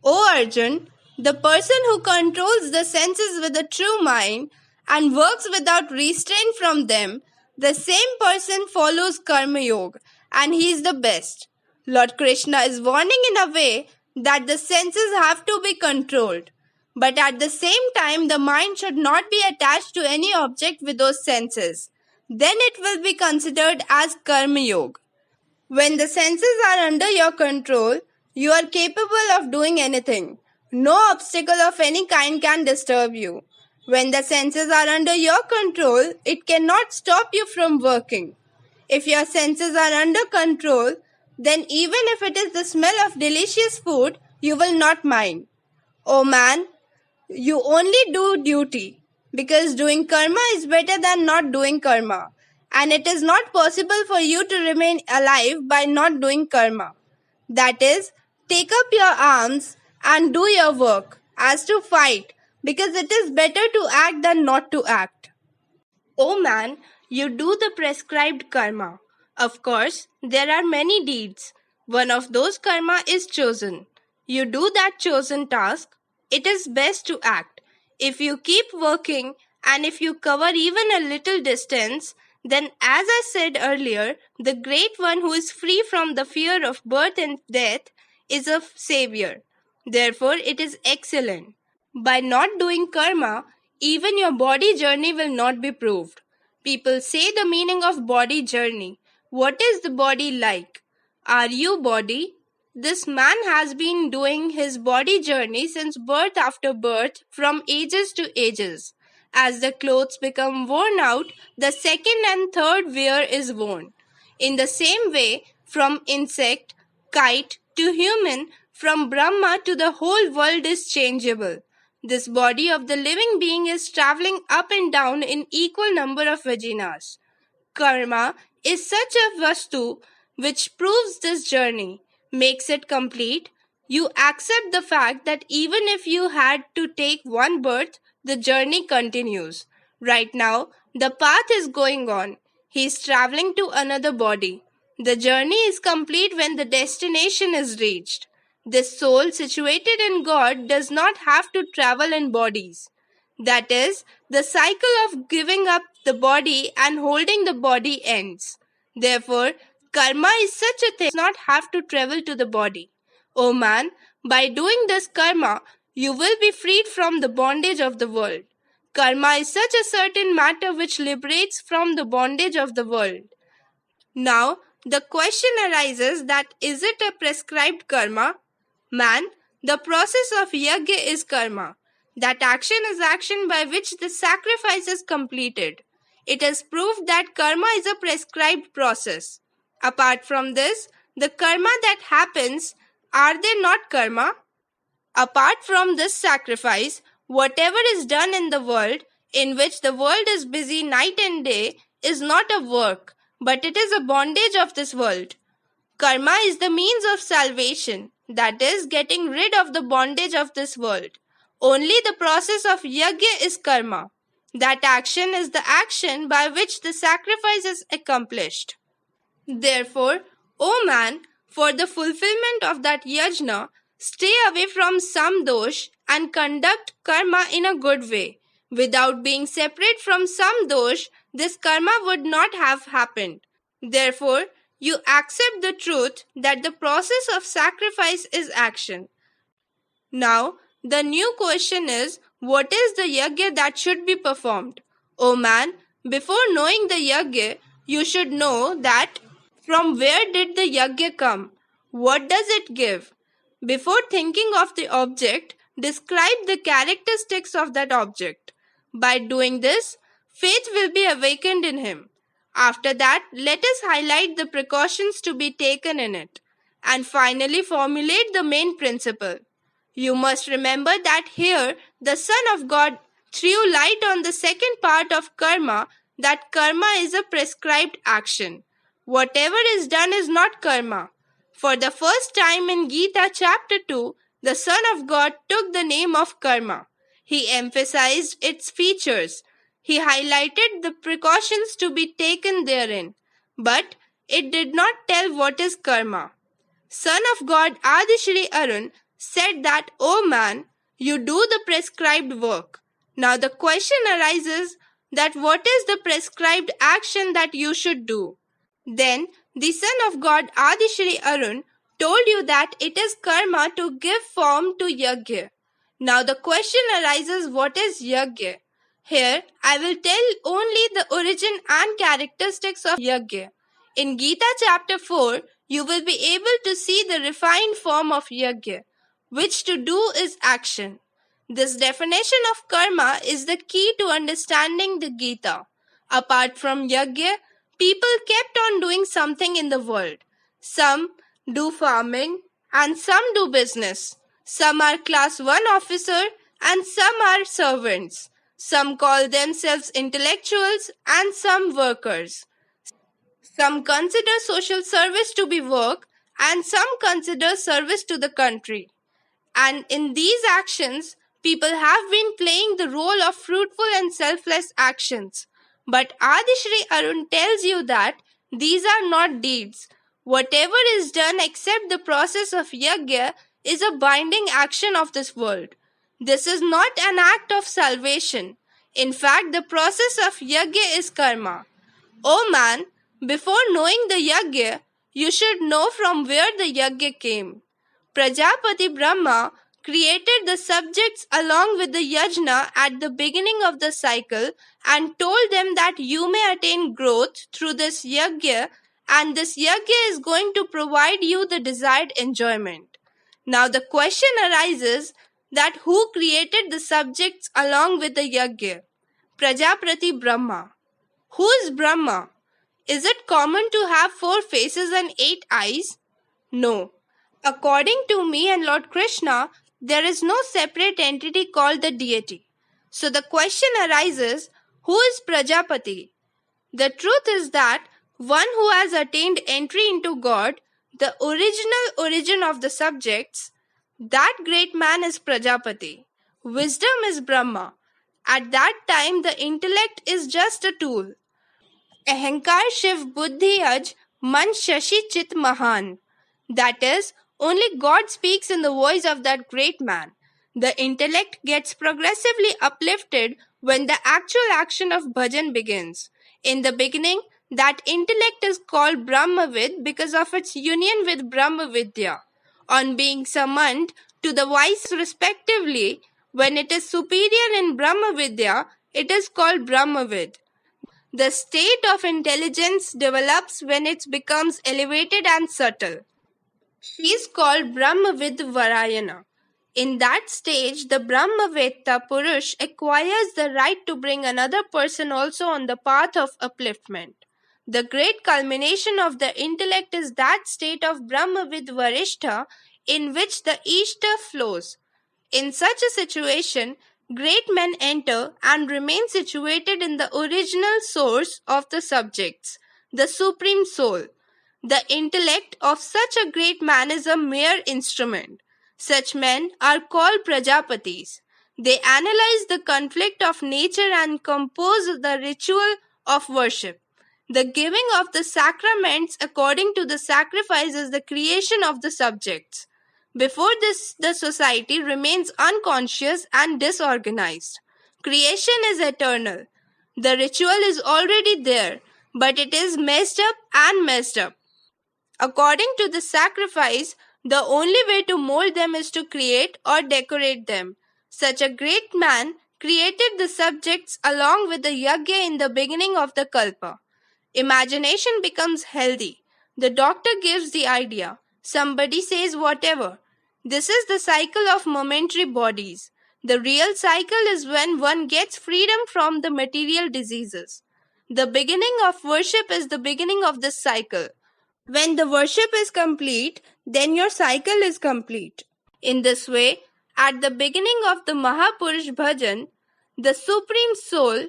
[SPEAKER 7] O Arjun, the person who controls the senses with a true mind and works without restraint from them, the same person follows Karma Yoga and he is the best. Lord Krishna is warning in a way that the senses have to be controlled. But at the same time, the mind should not be attached to any object with those senses. Then it will be considered as Karma Yoga. When the senses are under your control, you are capable of doing anything. No obstacle of any kind can disturb you. When the senses are under your control, it cannot stop you from working. If your senses are under control, then even if it is the smell of delicious food, you will not mind. Oh man, you only do duty, because doing karma is better than not doing karma. And it is not possible for you to remain alive by not doing karma. That is, take up your arms and do your work, as to fight, because it is better to act than not to act. Oh man, you do the prescribed karma. Of course, there are many deeds. One of those karma is chosen. You do that chosen task. It is best to act. If you keep working and if you cover even a little distance, then as I said earlier, the great one who is free from the fear of birth and death is a savior. Therefore, it is excellent. By not doing karma, even your body journey will not be proved. People say the meaning of body journey. What is the body like? Are you body? This man has been doing his body journey since birth after birth, from ages to ages. As the clothes become worn out, the second and third wear is worn. In the same way, from insect, kite to human, from Brahma to the whole world is changeable. This body of the living being is traveling up and down in equal number of vaginas. Karma is such a vastu which proves this journey, makes it complete. You accept the fact that even if you had to take one birth, the journey continues. Right now, the path is going on. He is traveling to another body. The journey is complete when the destination is reached. This soul situated in God does not have to travel in bodies. That is, the cycle of giving up the body and holding the body ends. Therefore, karma is such a thing that does not have to travel to the body. O man, by doing this karma, you will be freed from the bondage of the world. Karma is such a certain matter which liberates from the bondage of the world. Now, the question arises that is it a prescribed karma? Man, the process of yajna is karma. That action is action by which the sacrifice is completed. It is proved that karma is a prescribed process. Apart from this, the karma that happens, are they not karma? Apart from this sacrifice, whatever is done in the world, in which the world is busy night and day, is not a work, but it is a bondage of this world. Karma is the means of salvation, that is, getting rid of the bondage of this world. Only the process of yajna is karma. That action is the action by which the sacrifice is accomplished. Therefore, O man, for the fulfillment of that yajna, stay away from some dosh and conduct karma in a good way. Without being separate from some dosh, this karma would not have happened. Therefore, you accept the truth that the process of sacrifice is action. Now, the new question is, what is the yajna that should be performed? O man, before knowing the yajna, you should know that from where did the yajna come? What does it give? Before thinking of the object, describe the characteristics of that object. By doing this, faith will be awakened in him. After that, let us highlight the precautions to be taken in it, and finally formulate the main principle. You must remember that here the Son of God threw light on the second part of karma, that karma is a prescribed action. Whatever is done is not karma. For the first time in Gita chapter 2, the Son of God took the name of karma. He emphasized its features. He highlighted the precautions to be taken therein. But it did not tell what is karma. Son of God Adi Shri Arun said that, O man, you do the prescribed work. Now the question arises that what is the prescribed action that you should do? Then the Son of God Adi Shri Arun told you that it is karma to give form to yajna. Now the question arises, what is yajna? Here I will tell only the origin and characteristics of yajna. In Gita chapter 4, you will be able to see the refined form of yajna, which to do is action. This definition of karma is the key to understanding the Gita. Apart from yajna, people kept on doing something in the world. Some do farming and some do business. Some are class 1 officer and some are servants. Some call themselves intellectuals and some workers. Some consider social service to be work and some consider service to the country. And in these actions, people have been playing the role of fruitful and selfless actions. But Adi Shri Arun tells you that these are not deeds. Whatever is done except the process of yajna is a binding action of this world. This is not an act of salvation. In fact, the process of yajna is karma. O man, before knowing the yajna, you should know from where the yajna came. Prajapati Brahma created the subjects along with the yajna at the beginning of the cycle and told them that you may attain growth through this yajna, and this yajna is going to provide you the desired enjoyment. Now the question arises that who created the subjects along with the yajna? Prajapati Brahma. Who is Brahma? Is it common to have 4 faces and 8 eyes? No. According to me and Lord Krishna, there is no separate entity called the deity. So the question arises, who is Prajapati? The truth is that one who has attained entry into God, the original origin of the subjects, that great man is Prajapati. Wisdom is Brahma. At that time, the intellect is just a tool. Ahankar Shiv Buddhi Aj Man Shashi Chit Mahan. That is, only God speaks in the voice of that great man. The intellect gets progressively uplifted when the actual action of bhajan begins. In the beginning, that intellect is called Brahmavid because of its union with Brahmavidya. On being summoned to the vice respectively, when it is superior in Brahmavidya, it is called Brahmavid. The state of intelligence develops when it becomes elevated and subtle. She is called Brahmavid Varayana. In that stage, the Brahmavetta Purush acquires the right to bring another person also on the path of upliftment. The great culmination of the intellect is that state of Brahmavid Varishtha in which the Ishta flows. In such a situation, great men enter and remain situated in the original source of the subjects, the Supreme Soul. The intellect of such a great man is a mere instrument. Such men are called Prajapatis. They analyze the conflict of nature and compose the ritual of worship. The giving of the sacraments according to the sacrifice is the creation of the subjects. Before this, the society remains unconscious and disorganized. Creation is eternal. The ritual is already there, but it is messed up and messed up. According to the sacrifice, the only way to mold them is to create or decorate them. Such a great man created the subjects along with the yajna in the beginning of the kalpa. Imagination becomes healthy. The doctor gives the idea. Somebody says whatever. This is the cycle of momentary bodies. The real cycle is when one gets freedom from the material diseases. The beginning of worship is the beginning of this cycle. When the worship is complete, then your cycle is complete. In this way, at the beginning of the Mahapurush Bhajan, the Supreme Soul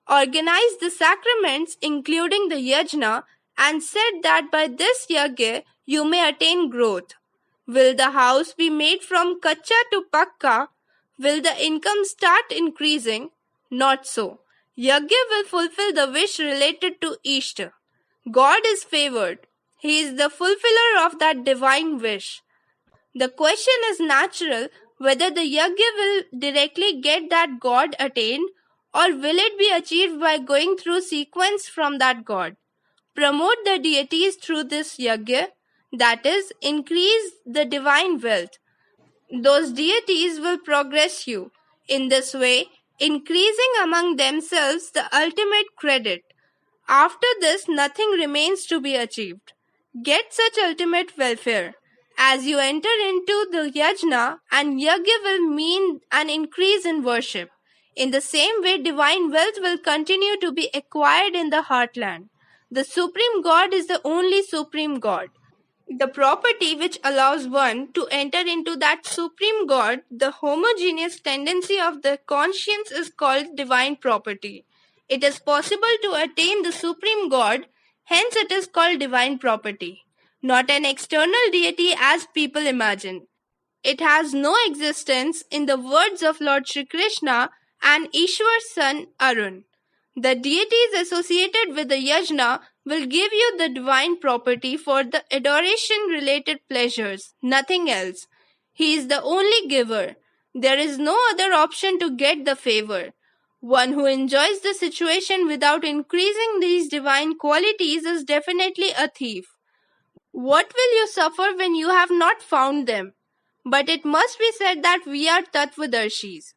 [SPEAKER 7] organized the sacraments including the yajna and said that by this yajna you may attain growth. Will the house be made from kacha to pakka? Will the income start increasing? Not so. Yajna will fulfill the wish related to Ishta. God is favored. He is the fulfiller of that divine wish. The question is natural whether the yajna will directly get that God attained or will it be achieved by going through sequence from that God. Promote the deities through this yajna, that is, increase the divine wealth. Those deities will progress you. In this way, increasing among themselves the ultimate credit. After this, nothing remains to be achieved. Get such ultimate welfare. As you enter into the yajna, and yajna will mean an increase in worship. In the same way, divine wealth will continue to be acquired in the heartland. The Supreme God is the only Supreme God. The property which allows one to enter into that Supreme God, the homogeneous tendency of the conscience is called divine property. It is possible to attain the Supreme God, hence it is called divine property. Not an external deity as people imagine. It has no existence in the words of Lord Shri Krishna and Ishwar's son Arun. The deities associated with the yajna will give you the divine property for the adoration related pleasures, nothing else. He is the only giver. There is no other option to get the favor. One who enjoys the situation without increasing these divine qualities is definitely a thief. What will you suffer when you have not found them? But it must be said that we are Tattvadarshis.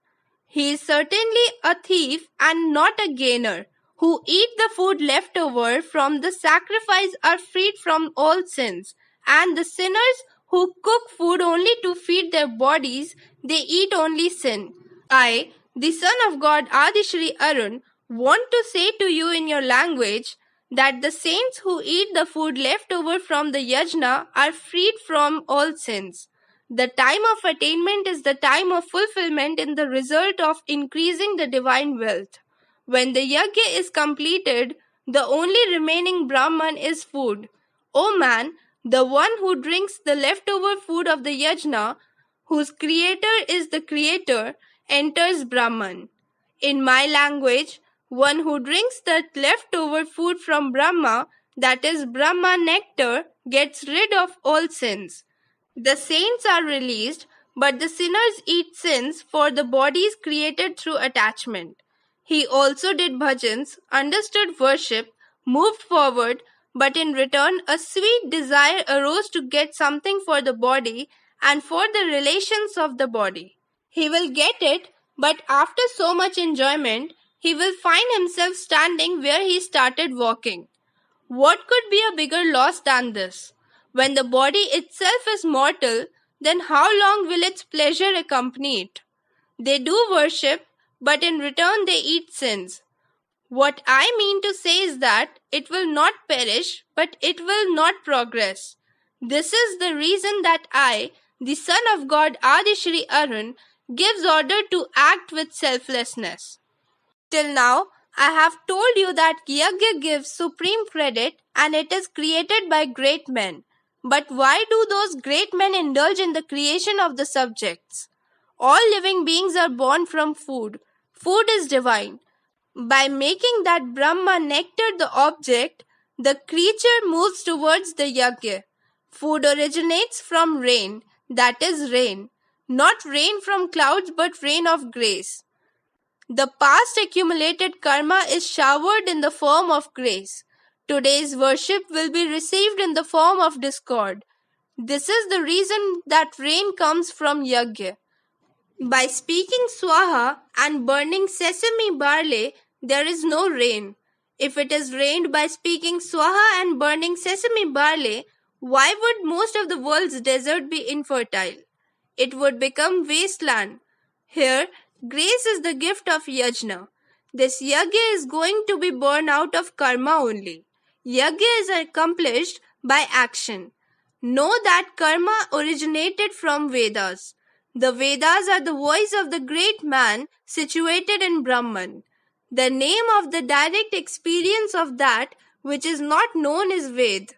[SPEAKER 7] He is certainly a thief and not a gainer. Who eat the food left over from the sacrifice are freed from all sins, and the sinners who cook food only to feed their bodies, they eat only sin. I, the son of God Adi Shri Arun, want to say to you in your language that the saints who eat the food left over from the yajna are freed from all sins. The time of attainment is the time of fulfillment in the result of increasing the divine wealth. When the yajna is completed, the only remaining Brahman is food. O man, the one who drinks the leftover food of the yajna, whose creator is the creator, enters Brahman. In my language, one who drinks the leftover food from Brahma, that is Brahma nectar, gets rid of all sins. The saints are released, but the sinners eat sins for the bodies created through attachment. He also did bhajans, understood worship, moved forward, but in return a sweet desire arose to get something for the body and for the relations of the body. He will get it, but after so much enjoyment, he will find himself standing where he started walking. What could be a bigger loss than this? When the body itself is mortal, then how long will its pleasure accompany it? They do worship, but in return they eat sins. What I mean to say is that it will not perish, but it will not progress. This is the reason that I, the son of God Adi Shri Arun, gives order to act with selflessness. Till now, I have told you that Yajna gives supreme credit and it is created by great men. But why do those great men indulge in the creation of the subjects? All living beings are born from food. Food is divine. By making that Brahma nectar the object, the creature moves towards the Yajna. Food originates from rain, that is rain. Not rain from clouds but rain of grace. The past accumulated karma is showered in the form of grace. Today's worship will be received in the form of discord. This is the reason that rain comes from Yajna. By speaking Swaha and burning sesame barley, there is no rain. If it is rained by speaking Swaha and burning sesame barley, why would most of the world's desert be infertile? It would become wasteland. Here, grace is the gift of yajna. This yajna is going to be born out of karma only. Yajna is accomplished by action. Know that karma originated from Vedas. The Vedas are the voice of the great man situated in Brahman. The name of the direct experience of that which is not known is Ved.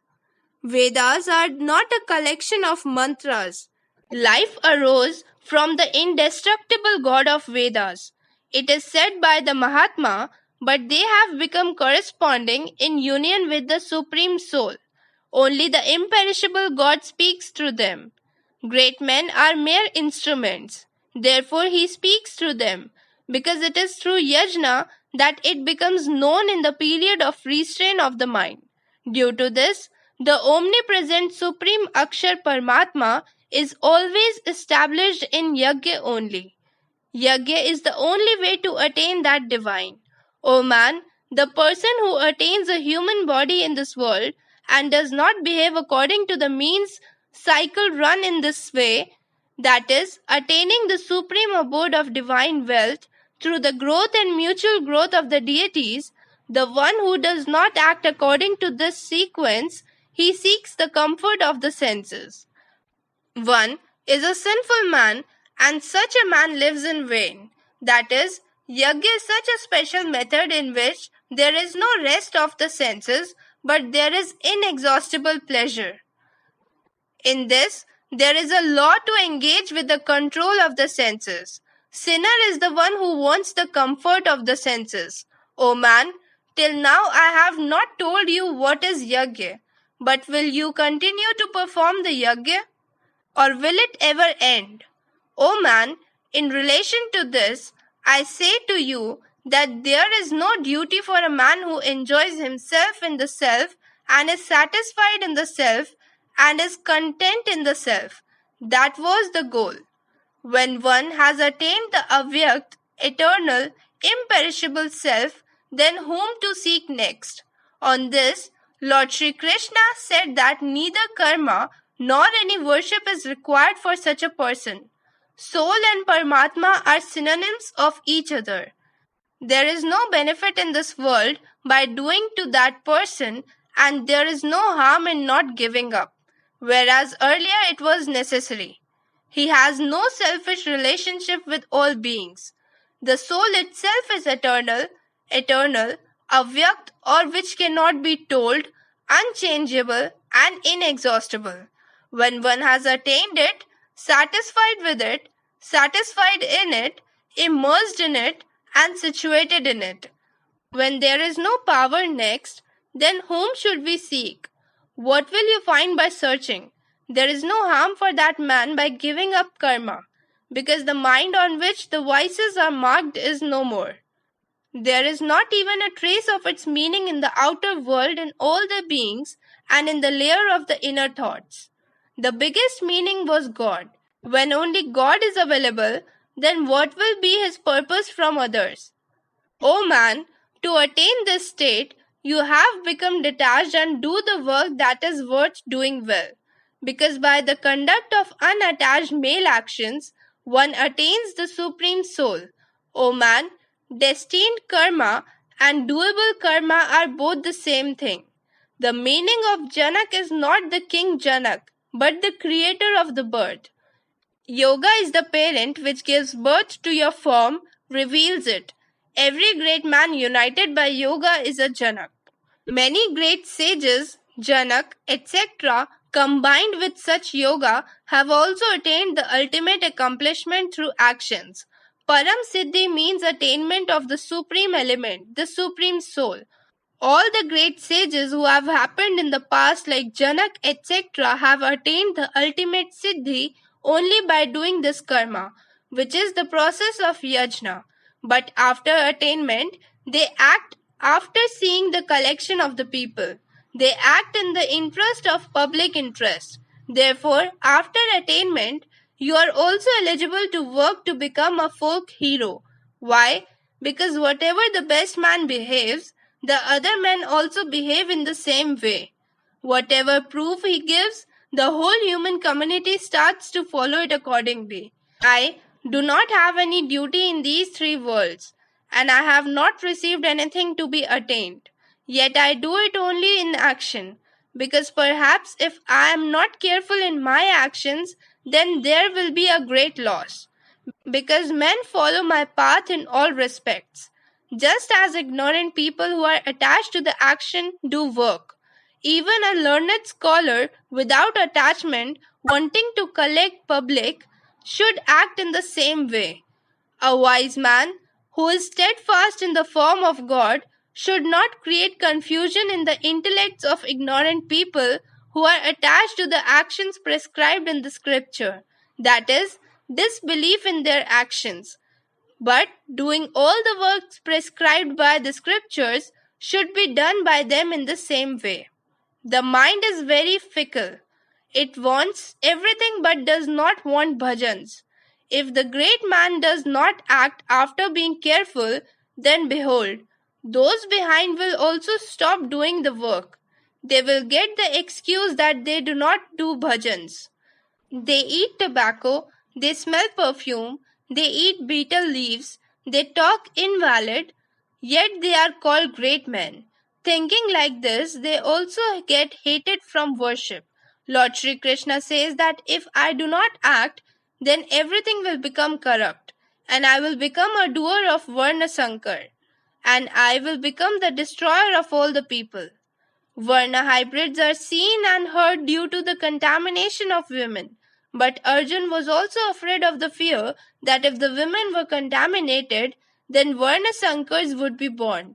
[SPEAKER 7] Vedas are not a collection of mantras. Life arose from the indestructible God of Vedas. It is said by the Mahatma, but they have become corresponding in union with the Supreme Soul. Only the imperishable God speaks through them. Great men are mere instruments. Therefore, he speaks through them, because it is through yajna that it becomes known in the period of restraint of the mind. Due to this, the omnipresent Supreme Akshar Paramatma is always established in yajna only. Yajna is the only way to attain that divine. O man, the person who attains a human body in this world and does not behave according to the means cycle run in this way, that is, attaining the supreme abode of divine wealth through the growth and mutual growth of the deities, the one who does not act according to this sequence, he seeks the comfort of the senses. One is a sinful man, and such a man lives in vain. That is, yajna is such a special method in which there is no rest of the senses, but there is inexhaustible pleasure. In this, there is a law to engage with the control of the senses. Sinner is the one who wants the comfort of the senses. O man, till now I have not told you what is yajna, but will you continue to perform the yajna? Or will it ever end? O man, In relation to this, I say to you that there is no duty for a man who enjoys himself in the self and is satisfied in the self and is content in the self. That was the goal. When one has attained the avyakt, eternal, imperishable self, then whom to seek next? On this, Lord Sri Krishna said that neither karma nor any worship is required for such a person. Soul and Paramatma are synonyms of each other. There is no benefit in this world by doing to that person, and there is no harm in not giving up, whereas earlier it was necessary. He has no selfish relationship with all beings. The soul itself is eternal, avyakt, or which cannot be told, unchangeable, and inexhaustible. When one has attained it, satisfied with it, satisfied in it, immersed in it, and situated in it. When there is no power next, then whom should we seek? What will you find by searching? There is no harm for that man by giving up karma, because the mind on which the vices are marked is no more. There is not even a trace of its meaning in the outer world in all the beings and in the layer of the inner thoughts. The biggest meaning was God. When only God is available, then what will be his purpose from others? O man, to attain this state, you have become detached and do the work that is worth doing well. Because by the conduct of unattached male actions, one attains the supreme soul. O man, destined karma and doable karma are both the same thing. The meaning of Janak is not the king Janak, but the creator of the birth. Yoga is the parent which gives birth to your form, reveals it. Every great man united by yoga is a Janak. Many great sages, Janak, etc., combined with such yoga, have also attained the ultimate accomplishment through actions. Param Siddhi means attainment of the supreme element, the supreme soul. All the great sages who have happened in the past, like Janak, etc., have attained the ultimate siddhi only by doing this karma, which is the process of yajna. But after attainment, they act after seeing the collection of the people. They act in the interest of public interest. Therefore, after attainment, you are also eligible to work to become a folk hero. Why? Because whatever the best man behaves, the other men also behave in the same way. Whatever proof he gives, the whole human community starts to follow it accordingly. I do not have any duty in these three worlds, and I have not received anything to be attained. Yet I do it only in action, because perhaps if I am not careful in my actions, then there will be a great loss. Because men follow my path in all respects, just as ignorant people who are attached to the action do work. Even a learned scholar without attachment, wanting to collect public, should act in the same way. A wise man, who is steadfast in the form of God, should not create confusion in the intellects of ignorant people who are attached to the actions prescribed in the scripture, that is, disbelief in their actions. But doing all the works prescribed by the scriptures should be done by them in the same way. The mind is very fickle. It wants everything but does not want bhajans. If the great man does not act after being careful, then behold, those behind will also stop doing the work. They will get the excuse that they do not do bhajans. They eat tobacco, they smell perfume, they eat betel leaves, they talk invalid, yet they are called great men. Thinking like this, they also get hated from worship. Lord Sri Krishna says that if I do not act, then everything will become corrupt, and I will become a doer of Varna Sankar, and I will become the destroyer of all the people. Varna hybrids are seen and heard due to the contamination of women. But Arjun was also afraid of the fear that if the women were contaminated, then Varna Sankars would be born.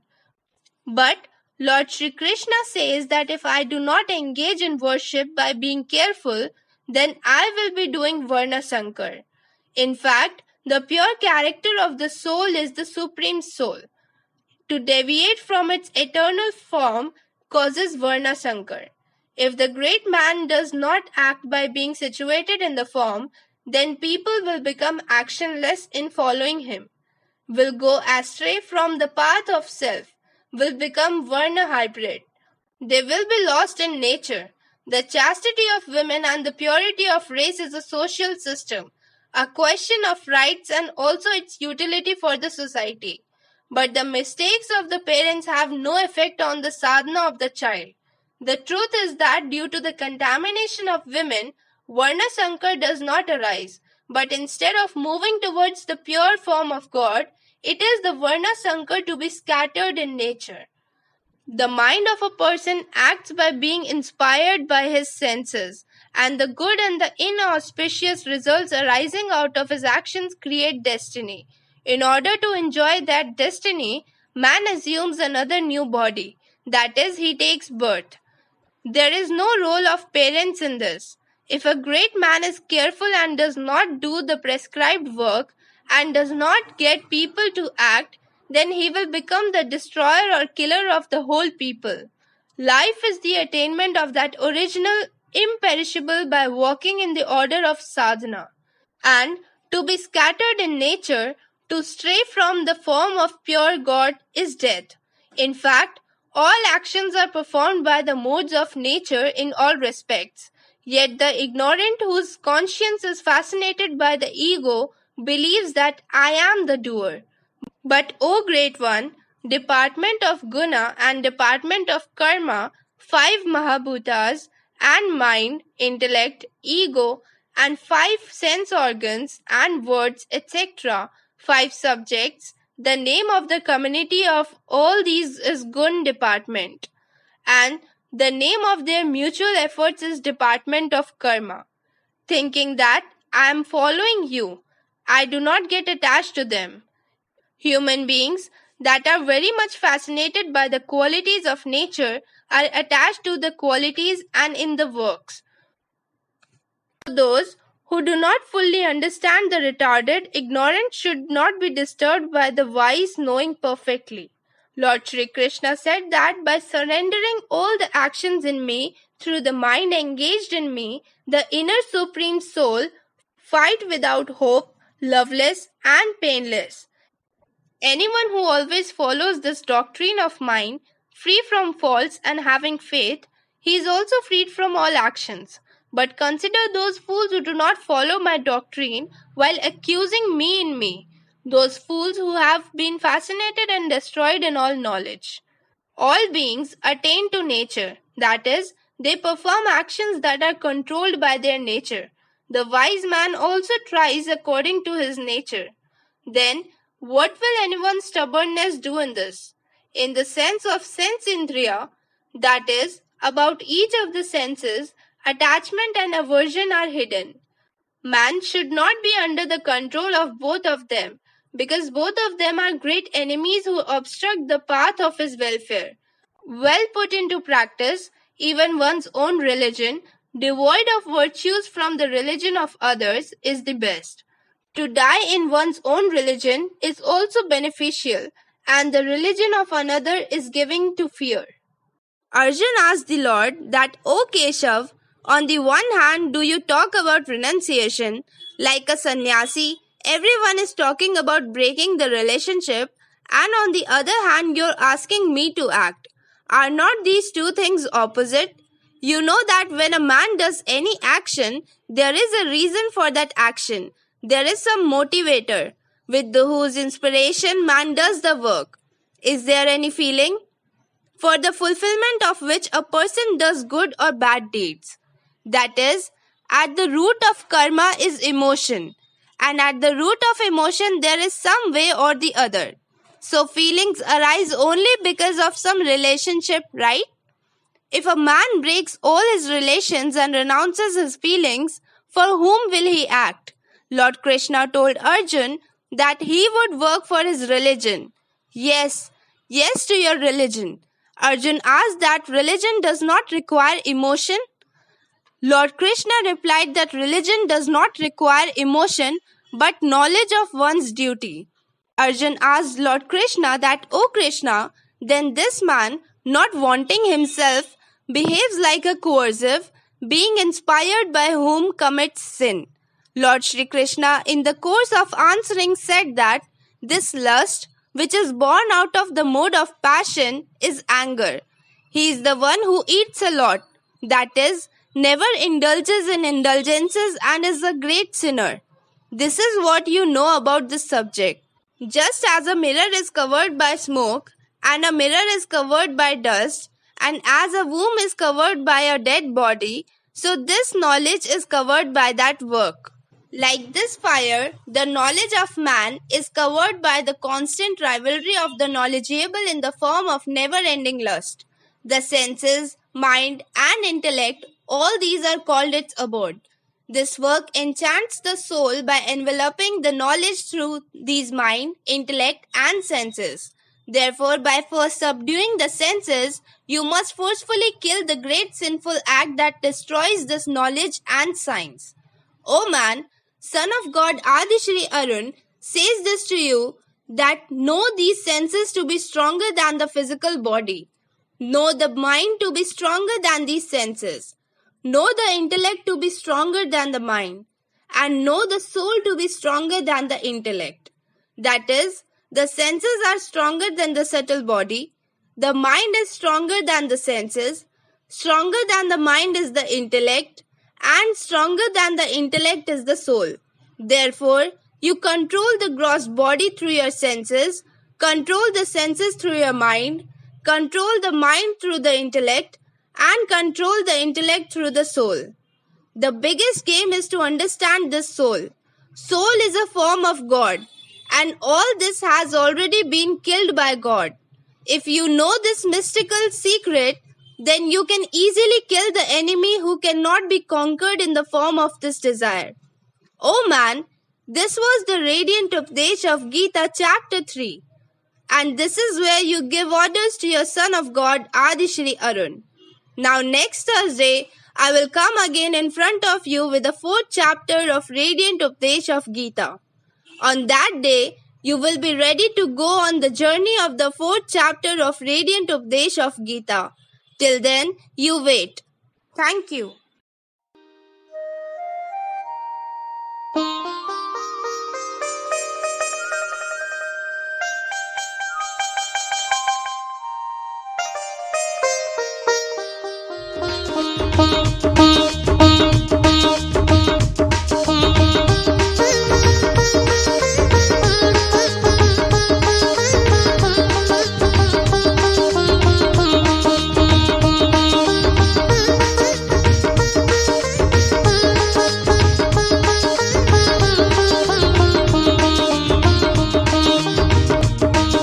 [SPEAKER 7] But Lord Sri Krishna says that if I do not engage in worship by being careful, then I will be doing Varna Sankar. In fact, The pure character of the soul is the supreme soul. To deviate from its eternal form causes Varna Sankar. If the great man does not act by being situated in the form, then people will become actionless in following him, will go astray from the path of self, will become Varna hybrid. They will be lost in nature. The chastity of women and the purity of race is a social system, a question of rights and also its utility for the society. But the mistakes of the parents have no effect on the sadhana of the child. The truth is that due to the contamination of women, Varna Sankar does not arise, but instead of moving towards the pure form of God, it is the Varna Sankar to be scattered in nature. The mind of a person acts by being inspired by his senses, and the good and the inauspicious results arising out of his actions create destiny. In order to enjoy that destiny, man assumes another new body, that is, he takes birth. There is no role of parents in this. If a great man is careful and does not do the prescribed work and does not get people to act, then he will become the destroyer or killer of the whole people. Life is the attainment of that original imperishable by walking in the order of sadhana. And to be scattered in nature, to stray from the form of pure God is death. In fact, all actions are performed by the modes of nature in all respects. Yet the ignorant whose conscience is fascinated by the ego believes that I am the doer. But, O Great One, department of guna and department of karma, 5 Mahabhutas, and mind, intellect, ego, and 5 sense organs and words, etc., 5 subjects, the name of the community of all these is gun department, and the name of their mutual efforts is department of karma. Thinking that I am following you, I do not get attached to them. Human beings that are very much fascinated by the qualities of nature are attached to the qualities and in the works. Those who do not fully understand the retarded, ignorant should not be disturbed by the wise knowing perfectly. Lord Sri Krishna said that by surrendering all the actions in me through the mind engaged in me, the inner supreme soul fight without hope, loveless and painless. Anyone who always follows this doctrine of mine, free from faults and having faith, he is also freed from all actions. But consider those fools who do not follow my doctrine while accusing me in me, those fools who have been fascinated and destroyed in all knowledge. All beings attain to nature, that is, they perform actions that are controlled by their nature. The wise man also tries according to his nature. Then, what will anyone's stubbornness do in this? In the sense of sense indriya, that is, about each of the senses, attachment and aversion are hidden. Man should not be under the control of both of them, because both of them are great enemies who obstruct the path of his welfare. Well put into practice, even one's own religion, devoid of virtues from the religion of others, is the best. To die in one's own religion is also beneficial, and the religion of another is giving to fear. Arjun asked the Lord that, O Keshav, on the one hand, do you talk about renunciation? Like a sannyasi, everyone is talking about breaking the relationship, and on the other hand, you're asking me to act. Are not these two things opposite? You know that when a man does any action, there is a reason for that action. There is some motivator, with whose inspiration man does the work. Is there any feeling? For the fulfillment of which a person does good or bad deeds. That is, at the root of karma is emotion, and at the root of emotion there is some way or the other. So feelings arise only because of some relationship, right? If a man breaks all his relations and renounces his feelings, for whom will he act? Lord Krishna told Arjun that he would work for his religion. Yes to your religion. Arjun asked that religion does not require emotion. Lord Krishna replied that religion does not require emotion, but knowledge of one's duty. Arjun asked Lord Krishna that, "O Krishna, then this man, not wanting himself, behaves like a coercive, being inspired by whom commits sin." Lord Shri Krishna, in the course of answering, said that this lust, which is born out of the mode of passion, is anger. He is the one who eats a lot, that is, never indulges in indulgences, and is a great sinner. This is what you know about this subject. Just as a mirror is covered by smoke, and a mirror is covered by dust, and as a womb is covered by a dead body, so this knowledge is covered by that work. Like this fire, the knowledge of man is covered by the constant rivalry of the knowledgeable in the form of never-ending lust. The senses, mind, and intellect, all these are called its abode. This work enchants the soul by enveloping the knowledge through these mind, intellect, and senses. Therefore, by first subduing the senses, you must forcefully kill the great sinful act that destroys this knowledge and science. O man, son of God Adi Shri Arun, says this to you, that know these senses to be stronger than the physical body. Know the mind to be stronger than these senses. Know the intellect to be stronger than the mind, and know the soul to be stronger than the intellect. That is, the senses are stronger than the subtle body, the mind is stronger than the senses, stronger than the mind is the intellect, and stronger than the intellect is the soul. Therefore, you control the gross body through your senses, control the senses through your mind, control the mind through the intellect, and control the intellect through the soul. The biggest game is to understand this soul. Soul is a form of God, and all this has already been killed by God. If you know this mystical secret, then you can easily kill the enemy who cannot be conquered in the form of this desire. O man, this was the radiant Updesh of Gita chapter 3. And this is where you give orders to your son of God Adi Shri Arun. Now next Thursday, I will come again in front of you with the 4th chapter of Radiant Updesh of Gita. On that day, you will be ready to go on the journey of the 4th chapter of Radiant Updesh of Gita. Till then, you wait. Thank you.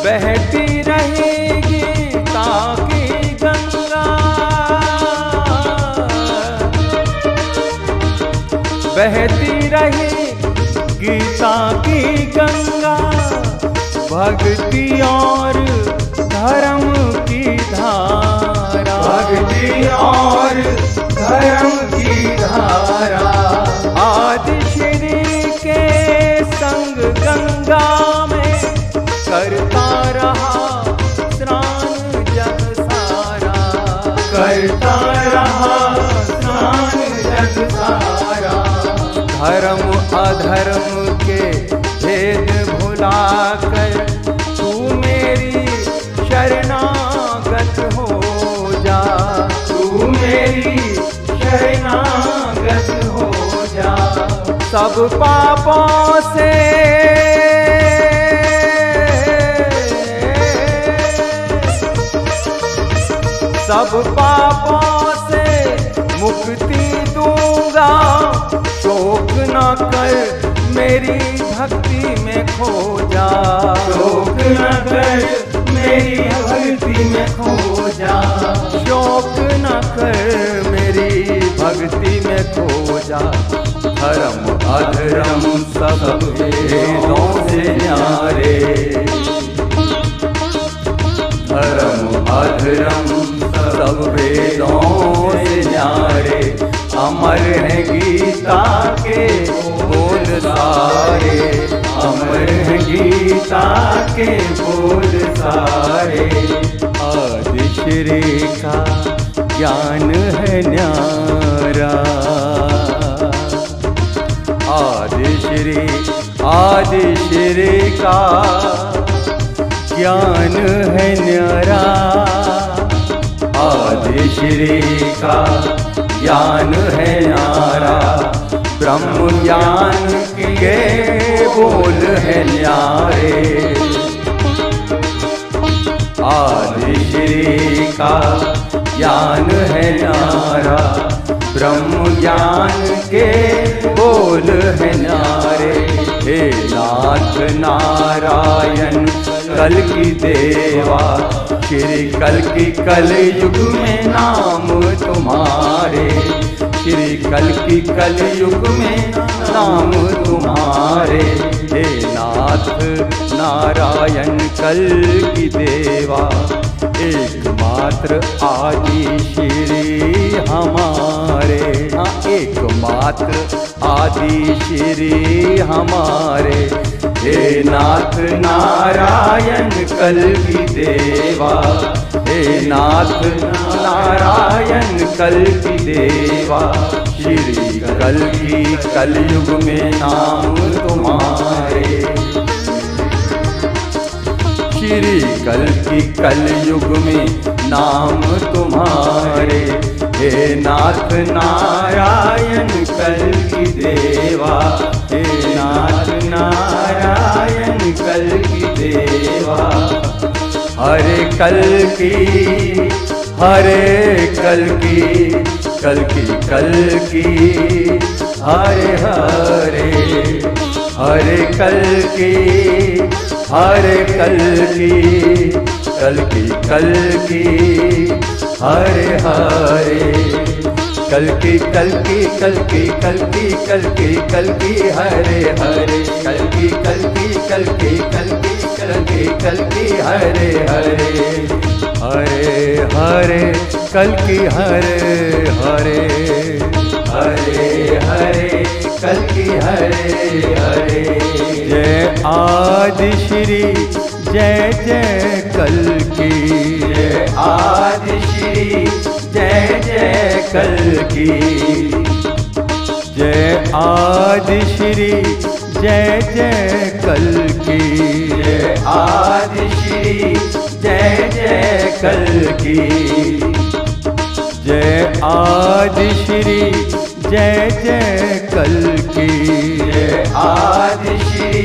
[SPEAKER 8] बहती रहेगी ताकि गंगा, बहती रहे गीता की गंगा, भक्ति और धर्म की धारा, भक्ति और धर्म की धारा। आदि श्री के संग गंगा में करता रहा स्नान जग सारा, करता रहा स्नान जग सारा। धर्म अधर्म के भेद भुलाकर तू मेरी शरणागत हो जा, तू मेरी शरणागत हो जा। सब पापों से सब पापों से मुक्ति दूंगा, शोक न कर मेरी भक्ति में खो जा, शोक न कर मेरी भक्ति में खो जा, शोक न कर मेरी भक्ति में खो जा। धर्म अधर्म सब वेदों से न्यारे, धर्म अधर्म सब वेदों से न्यारे। अमर है गीता के बोल सारे, अमर है गीता के बोल सारे। आदि श्री का ज्ञान है न्यारा, आदि श्री का ज्ञान है न्यारा, आदि श्री का ज्ञान है न्यारा। ब्रह्म ज्ञान के बोल है न्यारे, आदि श्री का ज्ञान है न्यारा। ब्रह्म ज्ञान के बोल है न्यारे। हे नाथ नारायण कल की देवा, श्री कल की कल युग में नाम तुम्हारे, श्री कल की कल युग में नाम तुम्हारे। हे नाथ नारायण कल की देवा, एकमात्र आदि श्री हमारे, हाँ एकमात्र आदि श्री हमारे। हे नाथ नारायण कल की देवा, हे नाथ नारायण कल की देवा, श्री कल की कलयुग में नाम तुम्हारे, श्री कल की कलयुग में नाम तुम्हारे। हे नाथ नारायण कल की देवा, हे नाथ नारायण कल की देवा। हरे कल की, हरे कल की, कल की कल की, हरे हरे, हरे कल की, हरे कल की, कल की कल की, हरे हरे, कल की कल की, कल की कल की, कल की कल की, हरे हरे, कल की कल की, कल की कल की, कल की कल की, हरे हरे, हरे हरे, कल की हरे हरे, हरे हरे, कल की हरे हरे। जय आदि श्री, जय जय कल की, जय आदि श्री, जय जय कल की, जय आदि श्री, जय जय कल की, जय आदि श्री, जय जय कल की, जय आदि श्री, जय जय कल की, जय आदि श्री,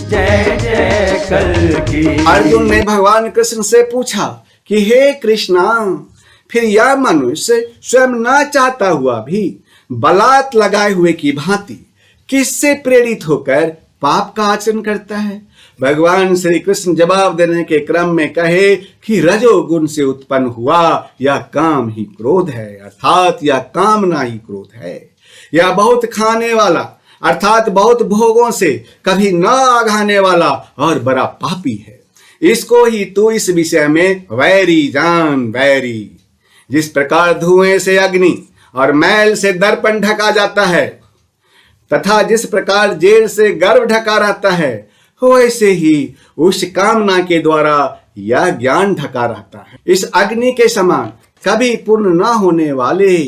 [SPEAKER 8] जय जय कल की।
[SPEAKER 1] अर्जुन ने भगवान कृष्ण से पूछा कि हे कृष्णा, फिर यह मनुष्य स्वयं न चाहता हुआ भी बलात् लगाए हुए की भांति किससे प्रेरित होकर पाप का आचरण करता है? भगवान श्री कृष्ण जवाब देने के क्रम में कहे कि रजोगुण से उत्पन्न हुआ यह काम ही क्रोध है, अर्थात यह कामना ही क्रोध है। यह बहुत खाने वाला अर्थात बहुत भोगों से कभी न आघाने वाला और बड़ा पापी है। इसको ही तू इस विषय में वैरी जान, वैरी। जिस प्रकार धुएं से अग्नि और मैल से दर्पण ढका जाता है तथा जिस प्रकार जेल से गर्भ ढका रहता है, वैसे ही उस कामना के द्वारा यह ज्ञान ढका रहता है। इस अग्नि के समान कभी पूर्ण न होने वाले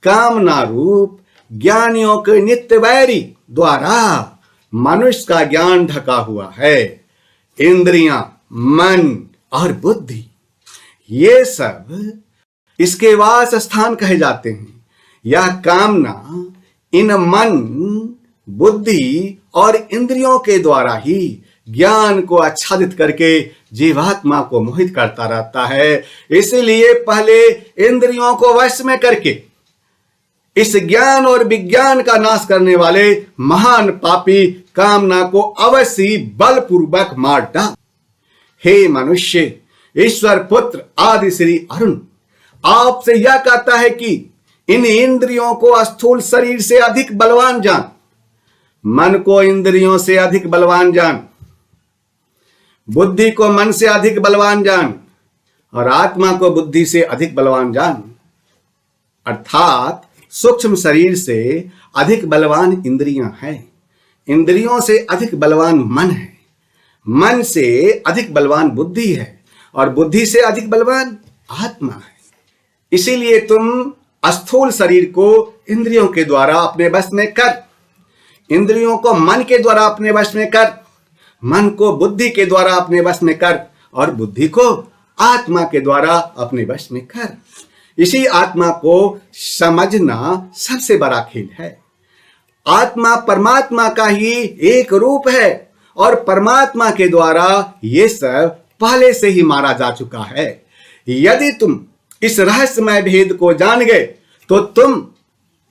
[SPEAKER 1] कामना रूप ज्ञानियों के नित्य वैरी द्वारा मनुष्य का ज्ञान ढका हुआ है। इंद्रियां, मन और बुद्धि ये सब इसके वास स्थान कहे जाते हैं। यह कामना इन मन, बुद्धि और इंद्रियों के द्वारा ही ज्ञान को आच्छादित करके जीवात्मा को मोहित करता रहता है। इसलिए पहले इंद्रियों को वश में करके इस ज्ञान और विज्ञान का नाश करने वाले महान पापी कामना को अवश्य बलपूर्वक मार डाल। हे मनुष्य, ईश्वर पुत्र आदि श्री अरुण आपसे यह कहता है कि इन इंद्रियों को स्थूल शरीर से अधिक बलवान जान, मन को इंद्रियों से अधिक बलवान जान, बुद्धि को मन से अधिक बलवान जान और आत्मा को बुद्धि से अधिक बलवान जान। अर्थात सूक्ष्म शरीर से अधिक बलवान इंद्रियां हैं।
[SPEAKER 2] इंद्रियों से अधिक बलवान मन है, मन से अधिक बलवान बुद्धि है और बुद्धि से अधिक बलवान आत्मा है। इसीलिए तुम स्थूल शरीर को इंद्रियों के द्वारा अपने वश में कर, इंद्रियों को मन के द्वारा अपने वश में कर, मन को बुद्धि के द्वारा अपने वश में कर और बुद्धि को आत्मा के द्वारा अपने वश में कर। इसी आत्मा को समझना सबसे बड़ा खेल है। आत्मा परमात्मा का ही एक रूप है और परमात्मा के द्वारा ये सब पहले से ही मारा जा चुका है। यदि तुम इस रहस्यमय भेद को जान गए तो तुम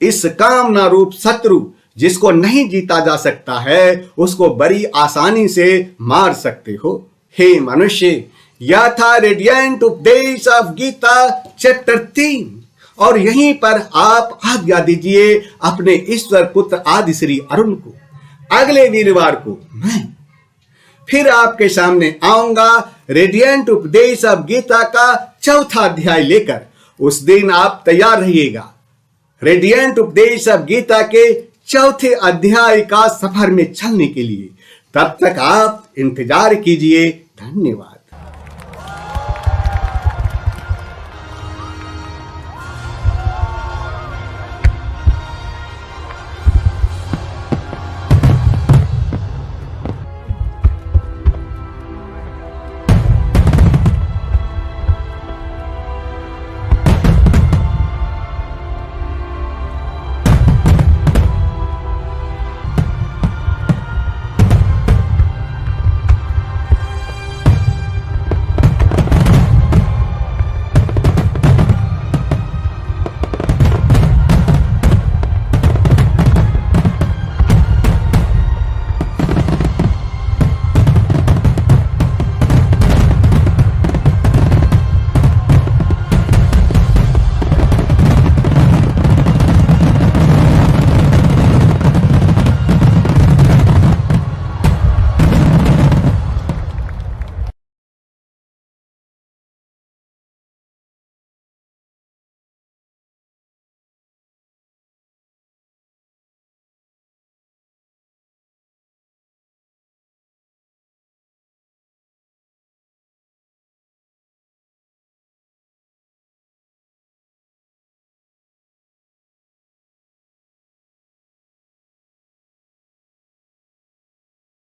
[SPEAKER 2] इस कामना रूप शत्रु जिसको नहीं जीता जा सकता है उसको बड़ी आसानी से मार सकते हो। हे मनुष्य, यह था रेडिएंट उपदेश ऑफ गीता चैप्टर 3 और यहीं पर आप आज्ञा दीजिए अपने ईश्वर पुत्र आदि श्री अरुण को। अगले वीरवार को मैं फिर आपके सामने आऊंगा रेडिएंट उपदेश ऑफ गीता का 4था अध्याय लेकर। उस दिन आप तैयार रहिएगा रेडिएंट उपदेश ऑफ गीता के 4थे अध्याय का सफर में चलने के लिए। तब तक आप इंतजार कीजिए। धन्यवाद।